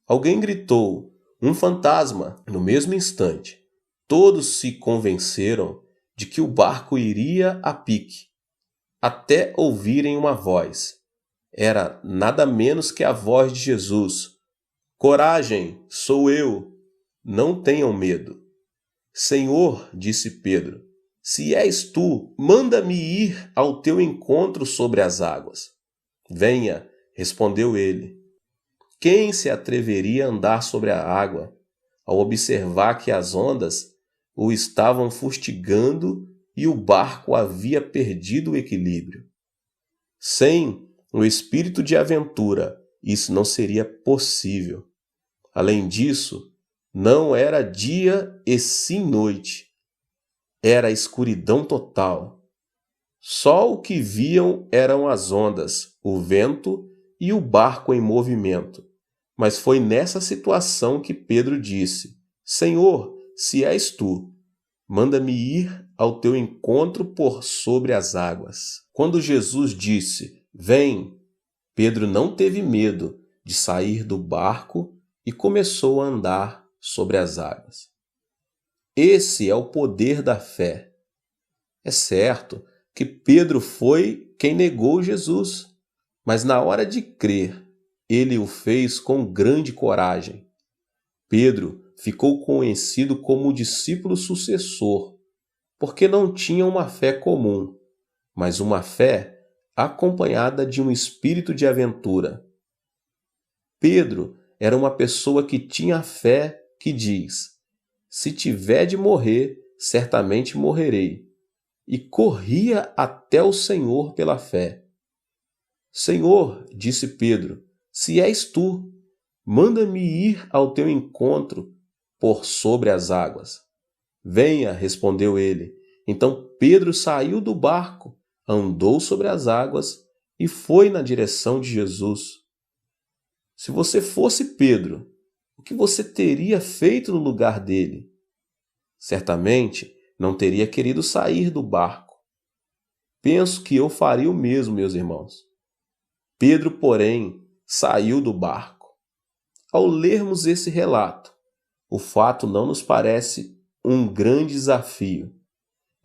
Alguém gritou: um fantasma! No mesmo instante, todos se convenceram de que o barco iria a pique, até ouvirem uma voz. Era nada menos que a voz de Jesus: Coragem, sou eu, não tenham medo. Senhor, disse Pedro, se és tu, manda-me ir ao teu encontro sobre as águas. Venha, respondeu ele. Quem se atreveria a andar sobre a água, ao observar que as ondas o estavam fustigando e o barco havia perdido o equilíbrio? Sem o espírito de aventura, isso não seria possível. Além disso, não era dia e sim noite. Era escuridão total. Só o que viam eram as ondas, o vento e o barco em movimento. Mas foi nessa situação que Pedro disse: Senhor, se és tu, manda-me ir ao teu encontro por sobre as águas. Quando Jesus disse: Vem, Pedro não teve medo de sair do barco e começou a andar sobre as águas. Esse é o poder da fé. É certo que Pedro foi quem negou Jesus, mas na hora de crer, ele o fez com grande coragem. Pedro ficou conhecido como o discípulo sucessor, porque não tinha uma fé comum, mas uma fé acompanhada de um espírito de aventura. Pedro era uma pessoa que tinha fé que diz: se tiver de morrer, certamente morrerei. E corria até o Senhor pela fé. Senhor, disse Pedro, se és tu, manda-me ir ao teu encontro por sobre as águas. Venha, respondeu ele. Então Pedro saiu do barco, andou sobre as águas e foi na direção de Jesus. Se você fosse Pedro, o que você teria feito no lugar dele? Certamente não teria querido sair do barco. Penso que eu faria o mesmo, meus irmãos. Pedro, porém, saiu do barco. Ao lermos esse relato, o fato não nos parece um grande desafio.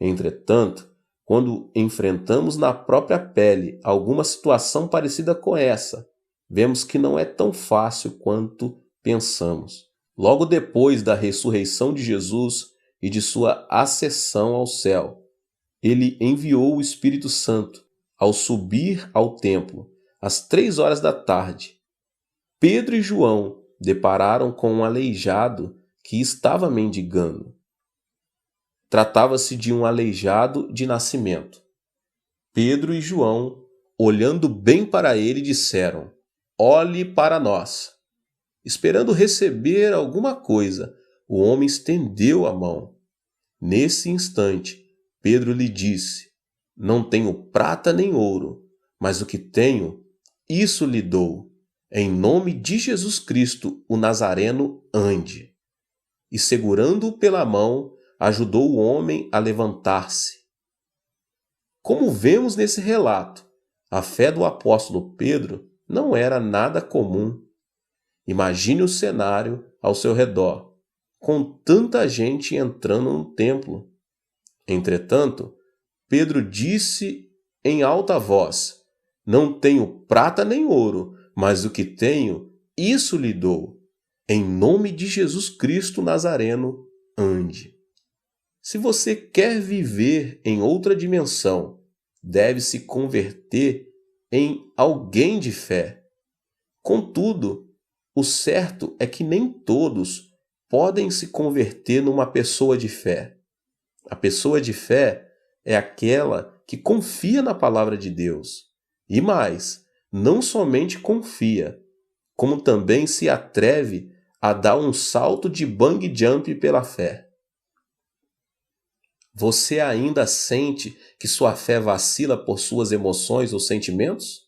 Entretanto, quando enfrentamos na própria pele alguma situação parecida com essa, vemos que não é tão fácil quanto pensamos. Logo depois da ressurreição de Jesus e de sua ascensão ao céu, ele enviou o Espírito Santo ao subir ao templo, às 3 horas da tarde. Pedro e João depararam com um aleijado que estava mendigando. Tratava-se de um aleijado de nascimento. Pedro e João, olhando bem para ele, disseram: Olhe para nós. Esperando receber alguma coisa, o homem estendeu a mão. Nesse instante, Pedro lhe disse: Não tenho prata nem ouro, mas o que tenho, isso lhe dou. Em nome de Jesus Cristo, o Nazareno, ande. E segurando-o pela mão, ajudou o homem a levantar-se. Como vemos nesse relato, a fé do apóstolo Pedro não era nada comum. Imagine o cenário ao seu redor, com tanta gente entrando no templo. Entretanto, Pedro disse em alta voz: Não tenho prata nem ouro, mas o que tenho, isso lhe dou. Em nome de Jesus Cristo Nazareno, ande. Se você quer viver em outra dimensão, deve se converter em alguém de fé. Contudo, o certo é que nem todos podem se converter numa pessoa de fé. A pessoa de fé é aquela que confia na palavra de Deus. E mais, não somente confia, como também se atreve a dar um salto de bungee jump pela fé. Você ainda sente que sua fé vacila por suas emoções ou sentimentos?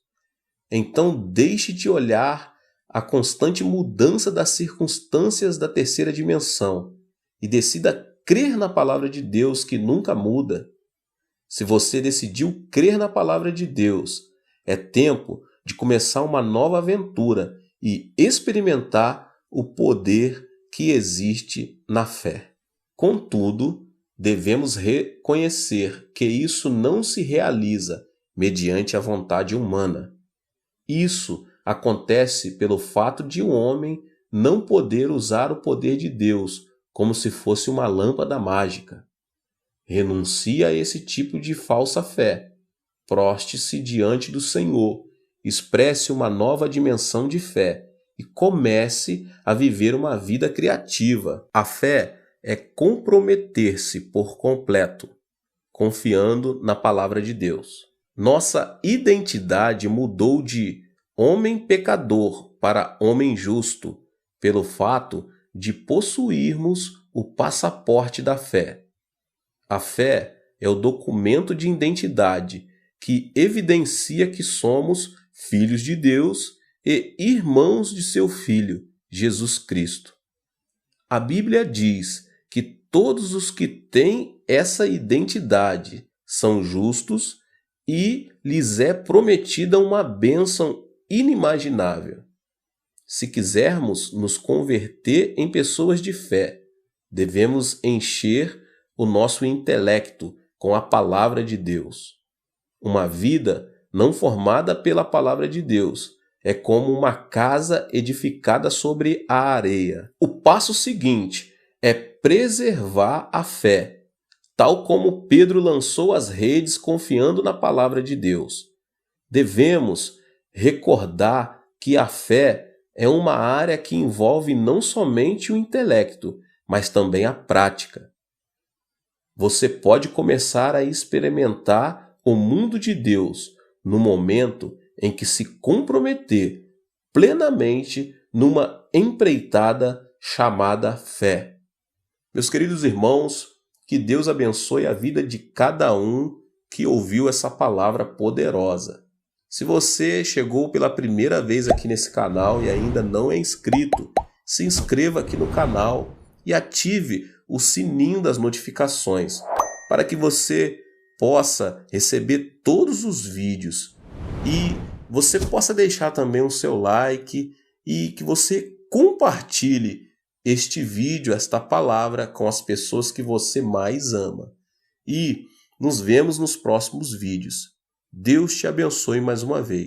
Então deixe de olhar a constante mudança das circunstâncias da terceira dimensão e decida crer na palavra de Deus que nunca muda. Se você decidiu crer na palavra de Deus, é tempo de começar uma nova aventura e experimentar o poder que existe na fé. Contudo, devemos reconhecer que isso não se realiza mediante a vontade humana. Isso acontece pelo fato de um homem não poder usar o poder de Deus como se fosse uma lâmpada mágica. Renuncie a esse tipo de falsa fé. Proste-se diante do Senhor, expresse uma nova dimensão de fé e comece a viver uma vida criativa. A fé é comprometer-se por completo, confiando na palavra de Deus. Nossa identidade mudou de homem pecador para homem justo, pelo fato de possuirmos o passaporte da fé. A fé é o documento de identidade que evidencia que somos filhos de Deus e irmãos de seu Filho, Jesus Cristo. A Bíblia diz que todos os que têm essa identidade são justos e lhes é prometida uma bênção inimaginável. Se quisermos nos converter em pessoas de fé, devemos encher o nosso intelecto com a palavra de Deus. Uma vida não formada pela palavra de Deus é como uma casa edificada sobre a areia. O passo seguinte é preservar a fé, tal como Pedro lançou as redes confiando na palavra de Deus. Devemos recordar que a fé é uma área que envolve não somente o intelecto, mas também a prática. Você pode começar a experimentar o mundo de Deus no momento em que se comprometer plenamente numa empreitada chamada fé. Meus queridos irmãos, que Deus abençoe a vida de cada um que ouviu essa palavra poderosa. Se você chegou pela primeira vez aqui nesse canal e ainda não é inscrito, se inscreva aqui no canal e ative o sininho das notificações para que você possa receber todos os vídeos e você possa deixar também o seu like e que você compartilhe este vídeo, esta palavra com as pessoas que você mais ama. E nos vemos nos próximos vídeos. Deus te abençoe mais uma vez.